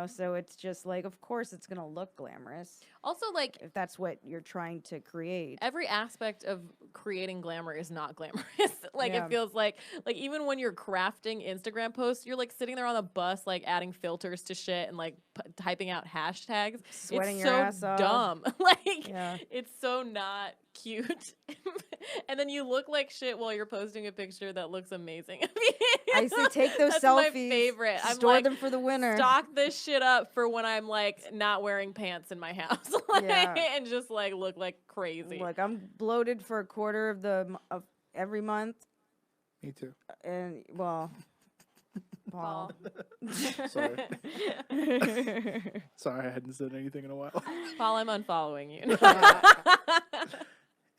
B: So it's just like, of course, it's gonna look glamorous.
C: Also, like
B: if that's what you're trying to create.
C: Every aspect of creating glamour is not glamorous. Like it feels like even when you're crafting Instagram posts, you're like sitting there on the bus, like adding filters to shit and like typing out hashtags.
B: Sweating
C: it's
B: your
C: so
B: ass off.
C: dumb. It's so not cute. And then you look like shit while you're posting a picture that looks amazing.
B: I used to take those
C: That's
B: selfies.
C: My favorite. I'm
B: store
C: like,
B: them for the winter.
C: Stock this shit up for when I'm like not wearing pants in my house, and just like look like crazy.
B: Look, I'm bloated for a quarter of every month.
A: Me too.
B: And well, Paul.
A: Sorry. Sorry, I hadn't said anything in a while.
C: Paul, I'm unfollowing you.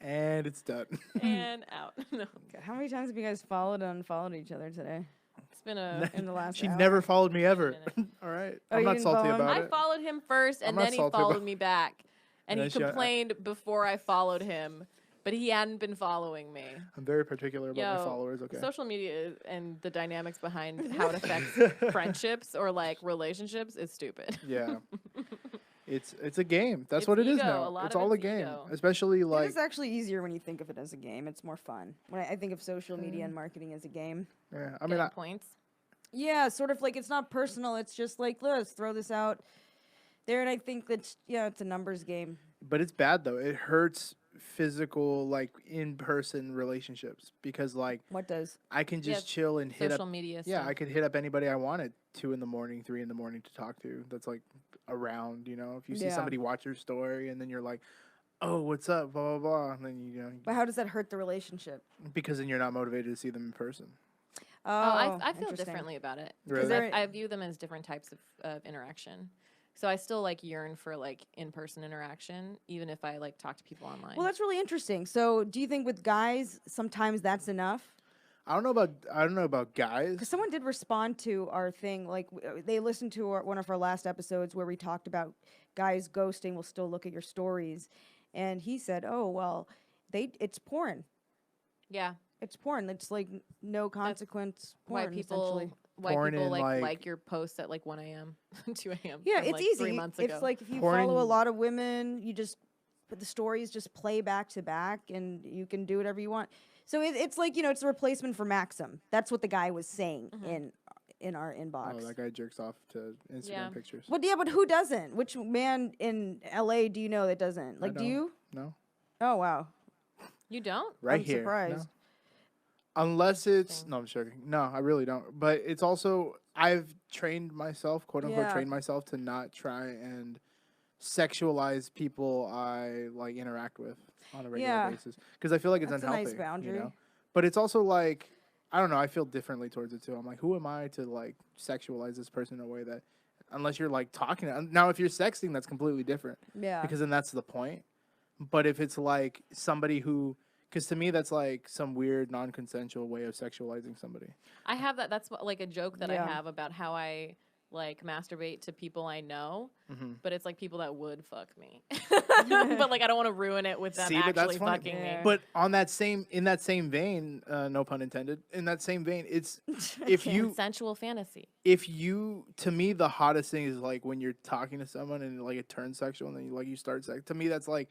A: And it's done.
C: And out. No.
B: How many times have you guys followed and unfollowed each other today?
C: It's been
B: in the last
A: She
B: hour?
A: never followed me ever. All right. I'm not salty about it.
C: I followed him first, and then he followed me back. And he complained before I followed him, but he hadn't been following me.
A: I'm very particular about my followers. Okay.
C: Social media and the dynamics behind how it affects friendships or like relationships is stupid.
A: Yeah. It's a game. That's
C: It's
A: what it is
C: ego.
A: now. It's all a game. Especially like
B: it's actually easier when you think of it as a game. It's more fun. When I think of social media and marketing as a game.
A: Yeah, I mean,
C: points.
B: Yeah, sort of like it's not personal. It's just like let's throw this out there, and I think that's it's a numbers game.
A: But it's bad though. It hurts physical, like in-person relationships because like
B: what does
A: I can just chill and hit
C: social
A: up
C: media.
A: Yeah,
C: stuff.
A: I could hit up anybody I wanted 2 in the morning, 3 in the morning to talk to. That's like around, if you see somebody watch your story and then you're like, oh, what's up, blah blah blah, and then
B: But how does that hurt the relationship?
A: because then you're not motivated to see them in person.
B: Oh,
C: I feel
B: interesting.
C: differently about it.
A: Really?
C: 'Cause I view them as different types of interaction. So I still like yearn for like in-person interaction, even if I like talk to people online.
B: Well, that's really interesting. So, do you think with guys sometimes that's enough?
A: I don't know about guys.
B: Because someone did respond to our thing, like they listened to one of our last episodes where we talked about guys ghosting will still look at your stories, and he said, "Oh well, it's porn.
C: yeah.
B: It's porn. It's like no consequence
C: Why
B: porn.
C: people
B: essentially.
A: Porn
C: people
A: in,
C: like your posts at like 1 a.m., 2 a.m.
B: Yeah,
C: from,
B: it's
C: like,
B: easy.
C: 3 months ago.
B: It's like if you
A: Porn
B: follow a
A: in-
B: lot of women, but the stories just play back to back, and you can do whatever you want. So it's like it's a replacement for Maxim. That's what the guy was saying in our inbox.
A: Oh, that guy jerks off to Instagram
C: Yeah.
A: pictures.
B: But yeah, but who doesn't? Which man in LA do you know that doesn't? Like, do
A: don't.
B: you?
A: No,
B: Oh wow,
C: You don't?
A: right
B: I'm
A: here.
B: surprised.
A: No. Unless it's no, I'm joking. No, I really don't. But it's also I've trained myself, quote unquote,
B: Yeah.
A: trained myself to not try and sexualize people I like interact with on a regular
B: Yeah.
A: basis because I feel like it's
B: That's a
A: unhealthy.
B: nice boundary.
A: You know? But it's also like I don't know. I feel differently towards it too. I'm like, who am I to like sexualize this person in a way that, unless you're like talking now, if you're sexting, that's completely different
B: Yeah.
A: because then that's the point. But if it's like somebody who, because to me that's like some weird non-consensual way of sexualizing somebody.
C: I have that. That's like a joke that
B: Yeah.
C: I have about how I like masturbate to people I know,
A: Mm-hmm.
C: but it's like people that would fuck me. But like I don't want to ruin it with them
A: See, but that's
C: actually
A: funny.
C: fucking
B: Yeah.
C: me.
A: But in that same vein, no pun intended. In that same vein, it's if you
C: Consensual fantasy.
A: to me the hottest thing is like when you're talking to someone and like it turns sexual and then you start sex. To me, that's like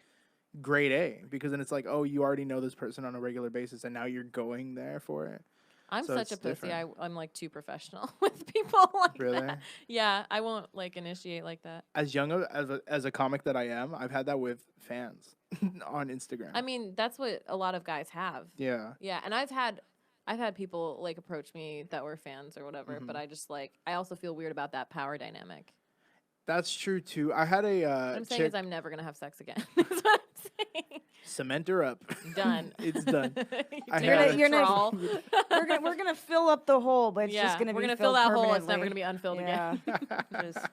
A: grade A because then it's like, oh, you already know this person on a regular basis and now you're going there for it.
C: I'm
A: So
C: such
A: it's
C: a pussy.
A: different.
C: I'm like too professional with people like
A: Really?
C: that. Yeah, I won't like initiate like that.
A: As young as a comic that I am, I've had that with fans on Instagram.
C: I mean, that's what a lot of guys have.
A: Yeah.
C: Yeah, and I've had people like approach me that were fans or whatever, but I just like I also feel weird about that power dynamic.
A: That's true too. I had a
C: What I'm saying
A: chick
C: is I'm never gonna have sex again. That's what I'm saying.
A: cement her up.
C: Done.
A: It's done. I
C: You're
A: had
C: gonna,
A: a-
B: You're
C: trawl.
B: we're gonna fill up the hole, but it's
C: Yeah,
B: just gonna
C: we're
B: be
C: gonna
B: filled
C: fill that hole. It's never
B: permanently.
C: gonna be unfilled
B: Yeah.
C: again.
B: Just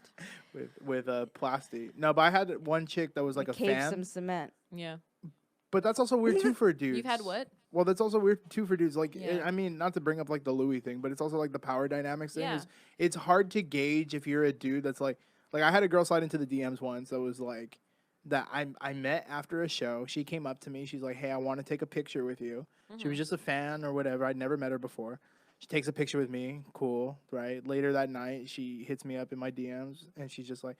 A: with plastic. No, but I had one chick that was like a
B: cave
A: fan.
B: some cement.
C: Yeah.
A: But that's also weird too for dudes.
C: You've had what?
A: Well, that's also weird too for dudes. Like,
C: Yeah.
A: I mean, not to bring up like the Louis thing, but it's also like the power dynamics thing.
C: Yeah.
A: It's hard to gauge if you're a dude that's like I had a girl slide into the DMs once that was like that I met after a show. She came up to me. She's like, "Hey, I want to take a picture with you." She was just a fan or whatever. I'd never met her before. She takes a picture with me. Cool, right? Later that night, she hits me up in my DMs and she's just like,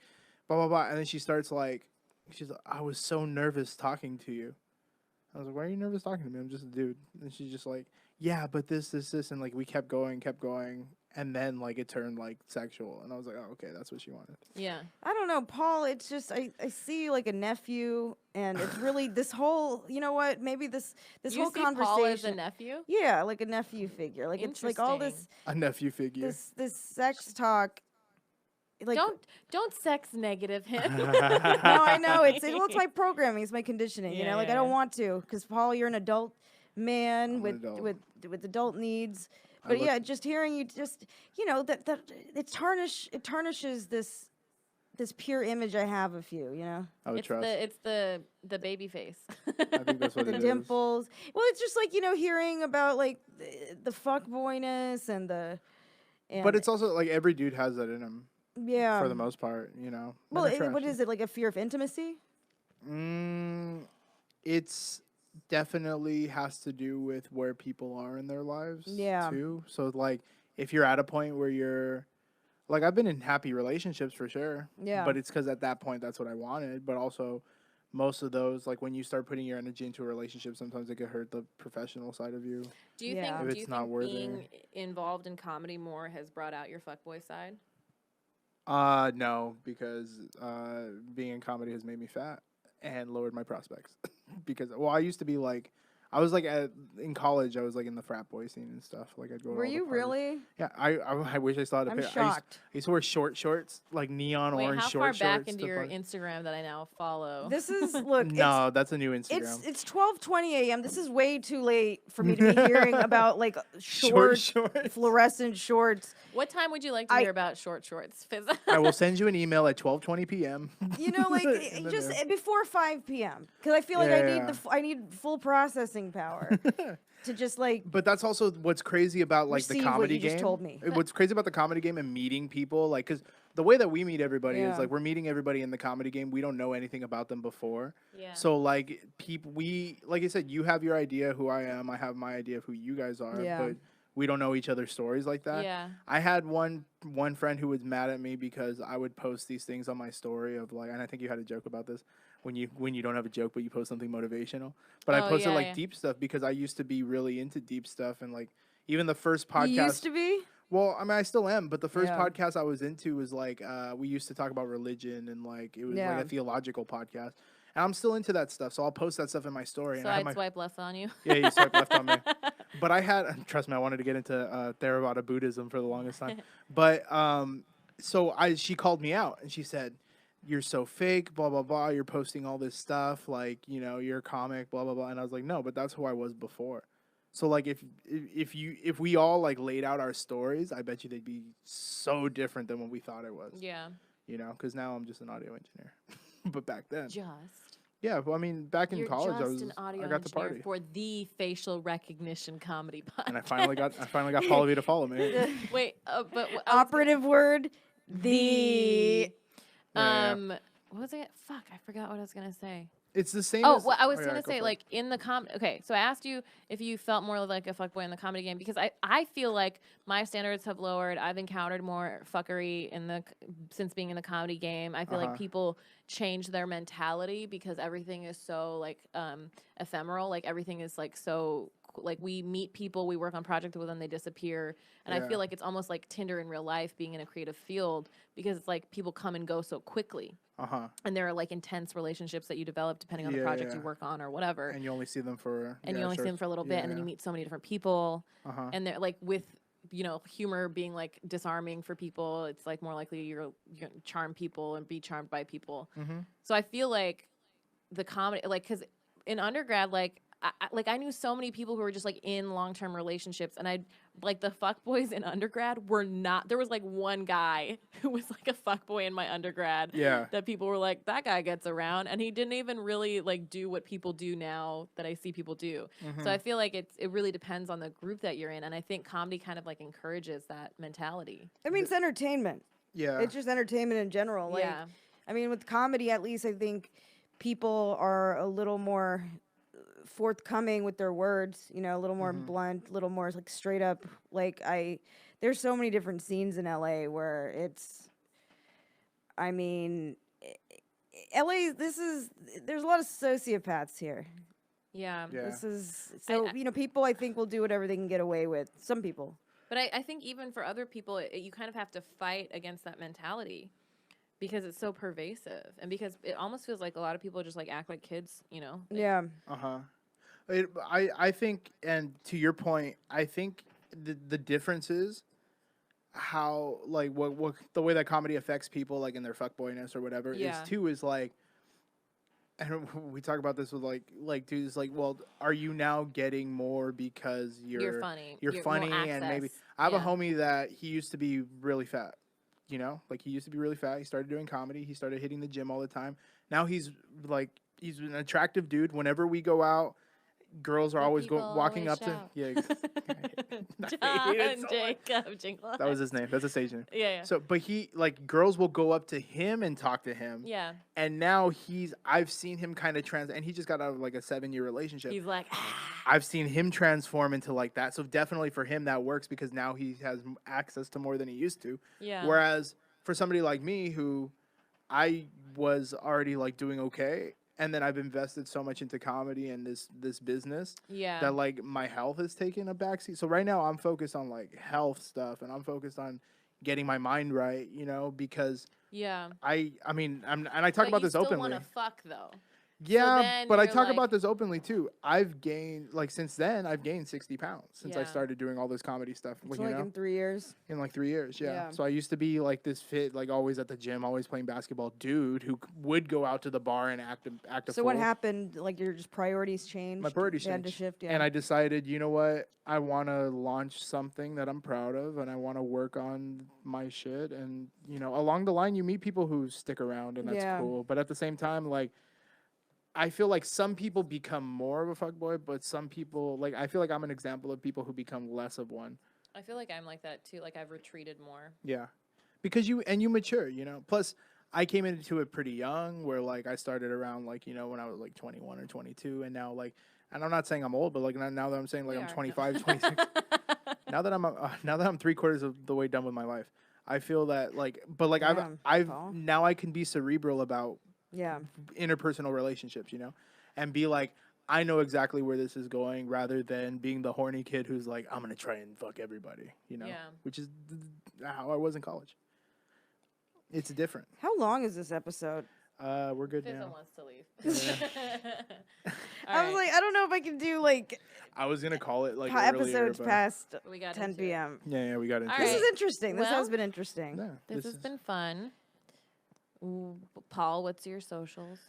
A: blah blah blah, and then she starts like, she's like, "I was so nervous talking to you." I was like, "Why are you nervous talking to me? I'm just a dude." And she's just like, "Yeah, but this, and like we kept going, and then like it turned like sexual." And I was like, "Oh, okay, that's what she wanted."
C: Yeah.
B: I don't know, Paul. It's just I see you like a nephew, and it's really this whole. You know what? Maybe this
C: You
B: whole
C: see
B: conversation.
C: Paul as a nephew?
B: Yeah, like a nephew figure. Like it's like all this
A: A nephew figure.
B: this sex talk. Like
C: Don't sex negative him.
B: no, I know it's my programming, it's my conditioning. You
C: Yeah,
B: know, like
C: yeah,
B: I don't
C: yeah.
B: want to, because Paul, you're an adult man
A: I'm an
B: with
A: adult.
B: with adult needs.
A: I
B: But
A: look-
B: yeah, just hearing you, just that it tarnishes this pure image I have of you. You know,
A: I would trust.
C: It's the baby face.
A: I think that's what
B: the
A: it is.
B: dimples. Well, it's just like hearing about like the fuck boyness and the. And
A: But it's also like every dude has that in him
B: yeah.
A: for the most part, you know.
B: Well,
A: Men are
B: what
A: trash.
B: is it, like a fear of intimacy?
A: It's definitely has to do with where people are in their lives
B: Yeah.
A: too. So like if you're at a point where you're like I've been in happy relationships for sure.
B: Yeah.
A: But it's because at that point that's what I wanted. But also most of those, like when you start putting your energy into a relationship, sometimes it could hurt the professional side of you.
C: Do you
B: Yeah.
C: think
A: If it's not worth it.
C: being involved in comedy more has brought out your fuckboy side?
A: No, because being in comedy has made me fat and lowered my prospects. Because I used to be like I was like in college. I was like in the frat boy scene and stuff. Like I'd go. To
B: Were
A: all the
B: you
A: parties.
B: really?
A: Yeah, I wish I still had a
B: I'm
A: picture.
B: shocked.
A: I used to wear short shorts, like neon
C: Wait,
A: orange
C: how
A: short
C: far back
A: shorts.
C: into
A: to
C: your
A: party.
C: Instagram that I now follow?
B: This is look.
A: No, that's a new Instagram.
B: It's 12:20 a.m. This is way too late for me to be hearing about like
A: Short
B: short
A: shorts.
B: fluorescent shorts.
C: What time would you like to hear about short shorts, Fizz?
A: I will send you an email at 12:20 p.m.
B: You know, like
A: And then,
B: just before 5 p.m. Because I feel like
A: Yeah.
B: I need full processing power to just like.
A: But that's also what's crazy about like the
B: Receive what
A: comedy
B: you
A: game.
B: just told me.
A: What's crazy about the comedy game and meeting people, like, because the way that we meet everybody
B: Yeah.
A: is like we're meeting everybody in the comedy game. We don't know anything about them before.
C: Yeah.
A: So like like I said, you have your idea who I am. I have my idea of who you guys are.
B: Yeah.
A: But we don't know each other's stories like that.
C: Yeah.
A: I had one friend who was mad at me because I would post these things on my story of like, and I think you had a joke about this when you don't have a joke but you post something motivational. But I
C: Oh,
A: posted
C: yeah,
A: like
C: yeah.
A: deep stuff because I used to be really into deep stuff and like even the first podcast.
B: You used to be.
A: Well, I mean, I still am, but the first
B: Yeah.
A: podcast I was into was like we used to talk about religion and like it was
B: Yeah.
A: like a theological podcast. And I'm still into that stuff, so I'll post that stuff in my story.
C: So
A: and I have
C: I'd swipe left on you.
A: yeah, you swipe left on me. But I had, trust me, I wanted to get into Theravada Buddhism for the longest time. But so she called me out and she said, "You're so fake, blah blah blah. You're posting all this stuff, like you're a comic, blah blah blah." And I was like, "No, but that's who I was before." So like if we all like laid out our stories, I bet you they'd be so different than what we thought it was.
C: Yeah.
A: Because now I'm just an audio engineer. But back then,
C: Just.
A: yeah. Well, I mean, back in
C: You're
A: college,
C: just an audio
A: I got the
C: engineer
A: party.
C: for the facial recognition comedy podcast.
A: And I finally got Paula V to follow me.
C: Wait, but
B: Operative word. The.
A: Yeah.
C: what was it? Fuck, I forgot what I was gonna say.
A: It's the same.
C: Oh,
A: as,
C: well, I was
A: yeah,
C: gonna
A: go
C: say
A: for it.
C: like in the okay. So I asked you if you felt more like a fuckboy in the comedy game because I feel like my standards have lowered. I've encountered more fuckery since being in the comedy game. I feel like people change their mentality because everything is so like ephemeral. Like everything is like so like we meet people, we work on projects with them, they disappear, and I
A: Yeah.
C: feel like it's almost like Tinder in real life, being in a creative field because it's like people come and go so quickly. And there are like intense relationships that you develop depending on the project you work on or whatever.
A: And you only see them for
C: And you only see them for a little bit, and then you meet so many different people. And they're like with humor being like disarming for people. It's like more likely you're gonna charm people and be charmed by people. So I feel like the comedy, like, because in undergrad, like I knew so many people who were just like in long-term relationships, and like the fuckboys in undergrad were not. There was like one guy who was like a fuckboy in my undergrad.
A: Yeah.
C: That people were like, that guy gets around, and he didn't even really like do what people do now that I see people do. So I feel like it really depends on the group that you're in, and I think comedy kind of like encourages that mentality.
B: I mean, it's entertainment.
A: Yeah.
B: It's just entertainment in general. Like,
C: Yeah.
B: I mean, with comedy, at least I think people are a little more forthcoming with their words, a little more blunt, a little more like straight up. Like there's so many different scenes in LA where it's, I mean, LA, there's a lot of sociopaths here.
C: Yeah.
A: Yeah.
B: This is, so, people I think will do whatever they can get away with. Some people.
C: But I think even for other people, you kind of have to fight against that mentality because it's so pervasive and because it almost feels like a lot of people just like act like kids, Like,
B: Yeah.
A: I think, and to your point, I think the difference is how like what the way that comedy affects people like in their fuckboyness or whatever is like, and we talk about this with like dudes like, well, are you now getting more because you're
C: funny,
A: you're
C: more
A: funny and maybe
C: access.
A: I have a homie that he used to be really fat. Like he used to be really fat. He started doing comedy. He started hitting the gym all the time. Now he's an attractive dude. Whenever we go out, girls are always walking up to. Yeah.
C: John Jacob Jingle.
A: That was his name. That's a stage name.
C: Yeah.
A: So, but he girls will go up to him and talk to him.
C: Yeah.
A: And now I've seen him kind of and he just got out of like a 7-year relationship.
C: He's like,
A: I've seen him transform into like that. So definitely for him that works because now he has access to more than he used to.
C: Yeah.
A: Whereas for somebody like me who I was already like doing okay, and then I've invested so much into comedy and this business that like my health has taken a backseat. So right now I'm focused on like health stuff and I'm focused on getting my mind right, because I mean, and I talk about this openly.
C: You still want to fuck though.
A: Yeah,
C: then
A: but I
C: you're
A: talk
C: like-
A: about this openly too. I've gained, like, since then, I've gained 60 pounds since I
C: Yeah.
A: started doing all this comedy stuff.
B: It's
A: you
B: like
A: know,
B: in 3 years.
A: in like 3 years, yeah.
B: Yeah.
A: So I used to be like this fit, like always at the gym, always playing basketball dude who would go out to the bar and act a
B: So what
A: fool.
B: happened? Like your just priorities changed.
A: My priorities
B: They had to
A: changed.
B: shift. Yeah.
A: And I decided, you know what? I want to launch something that I'm proud of, and I want to work on my shit. And, you know, along the line, you meet people who stick around, and that's
B: Yeah.
A: cool. But at the same time, like, I feel like some people become more of a fuckboy, but some people, like, I feel like I'm an example of people who become less of one.
C: I feel like I'm like that too. Like I've retreated more.
A: Yeah. Because you mature, you know. Plus, I came into it pretty young, where, like, I started around, like, you know, when I was, like, 21 or 22, and now, like, and I'm not saying I'm old, but, like, now that I'm saying, like,
C: We
A: I'm
C: are.
A: 25, 26. Now that I'm 3/4 of the way done with my life, I feel that, like, but, like,
B: Damn,
A: I've
B: Paul.
A: now I can be cerebral about
B: yeah.
A: interpersonal relationships, you know, and be like, I know exactly where this is going, rather than being the horny kid who's like, I'm gonna try and fuck everybody, you know,
C: Yeah.
A: which is how I was in college. It's different.
B: How long is this episode?
A: We're good
C: Fizzo
A: now.
C: wants to leave.
B: I was like, I don't know if I can do like
A: I was gonna call it like
B: episodes
A: but
B: past
C: we got
B: 10
C: into it.
B: p.m.
A: yeah, we got into
C: All
B: This
C: right.
B: is interesting. This has
C: Well,
B: been interesting.
A: Yeah,
C: This has
A: is-
C: been fun. Ooh, Paul, what's your socials?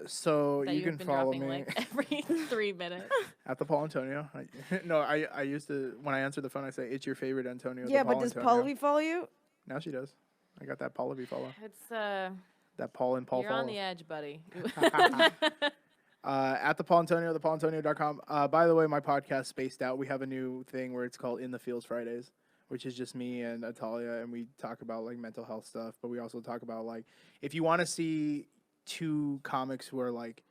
A: So
C: That
A: you
C: you've
A: can
C: been
A: follow
C: dropping
A: me
C: like every 3 minutes.
A: at the Paul Antonio. I used to, when I answer the phone, I say it's your favorite Antonio. the
B: Yeah, but
A: Paul
B: does
A: Antonio.
B: Paul follow you?
A: Now she does. I got that Paul follow.
C: It's
A: That Paul and Paul
C: you're
A: follow.
C: on the edge, buddy.
A: At the Paul Antonio, thepaulantonio.com. By the way, my podcast Spaced Out, we have a new thing where it's called In the Fields Fridays, which is just me and Atalia, and we talk about like mental health stuff, but we also talk about like, if you want to see two comics who are like,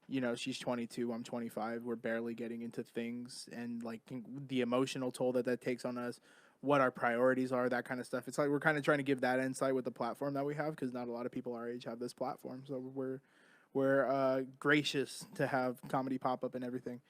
A: you know, she's 22, I'm 25, we're barely getting into things, and like the emotional toll that takes on us, what our priorities are, that kind of stuff. It's like we're kind of trying to give that insight with the platform that we have, because not a lot of people our age have this platform, so we're gracious to have comedy pop up and everything.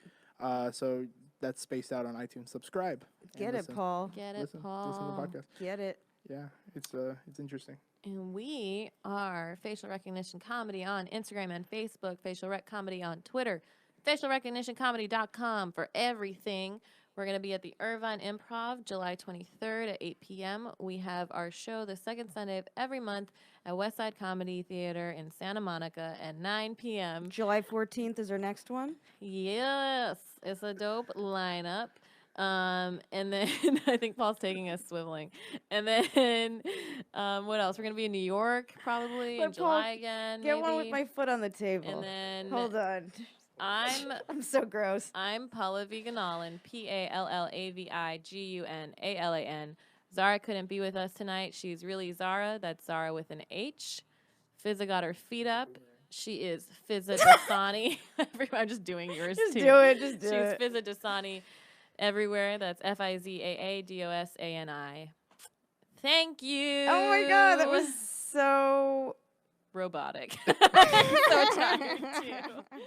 A: So that's Spaced Out on iTunes. Subscribe. and
B: Get it,
A: listen.
B: Paul.
C: Get it,
A: Listen to the
C: Paul.
A: podcast.
B: Get it.
A: Yeah, it's interesting.
C: And we are Facial Recognition Comedy on Instagram and Facebook, Facial Rec Comedy on Twitter, facialrecognitioncomedy.com for everything. We're going to be at the Irvine Improv July 23rd at 8 p.m. We have our show the second Sunday of every month at Westside Comedy Theater in Santa Monica at 9 p.m.
B: July 14th is our next one.
C: Yes, it's a dope lineup. And then I think Paul's taking us swiveling. And then what else? We're gonna be in New York probably in
B: But Paul,
C: July again.
B: Get one with
C: maybe.
B: my foot on the table.
C: And then
B: Hold on. I'm so gross.
C: I'm Paula Viganalan, PallaViGunalan. Zara couldn't be with us tonight. She's really Zara. That's Zara with an H. Fizza got her feet up. She is Fizza Dasani. I'm just doing yours
B: Just
C: too.
B: do it. Just do
C: She's
B: it.
C: Fizza Dasani everywhere. That's FIZAADOSANI. Thank you.
B: Oh my god, that was so
C: robotic. I'm so tired too.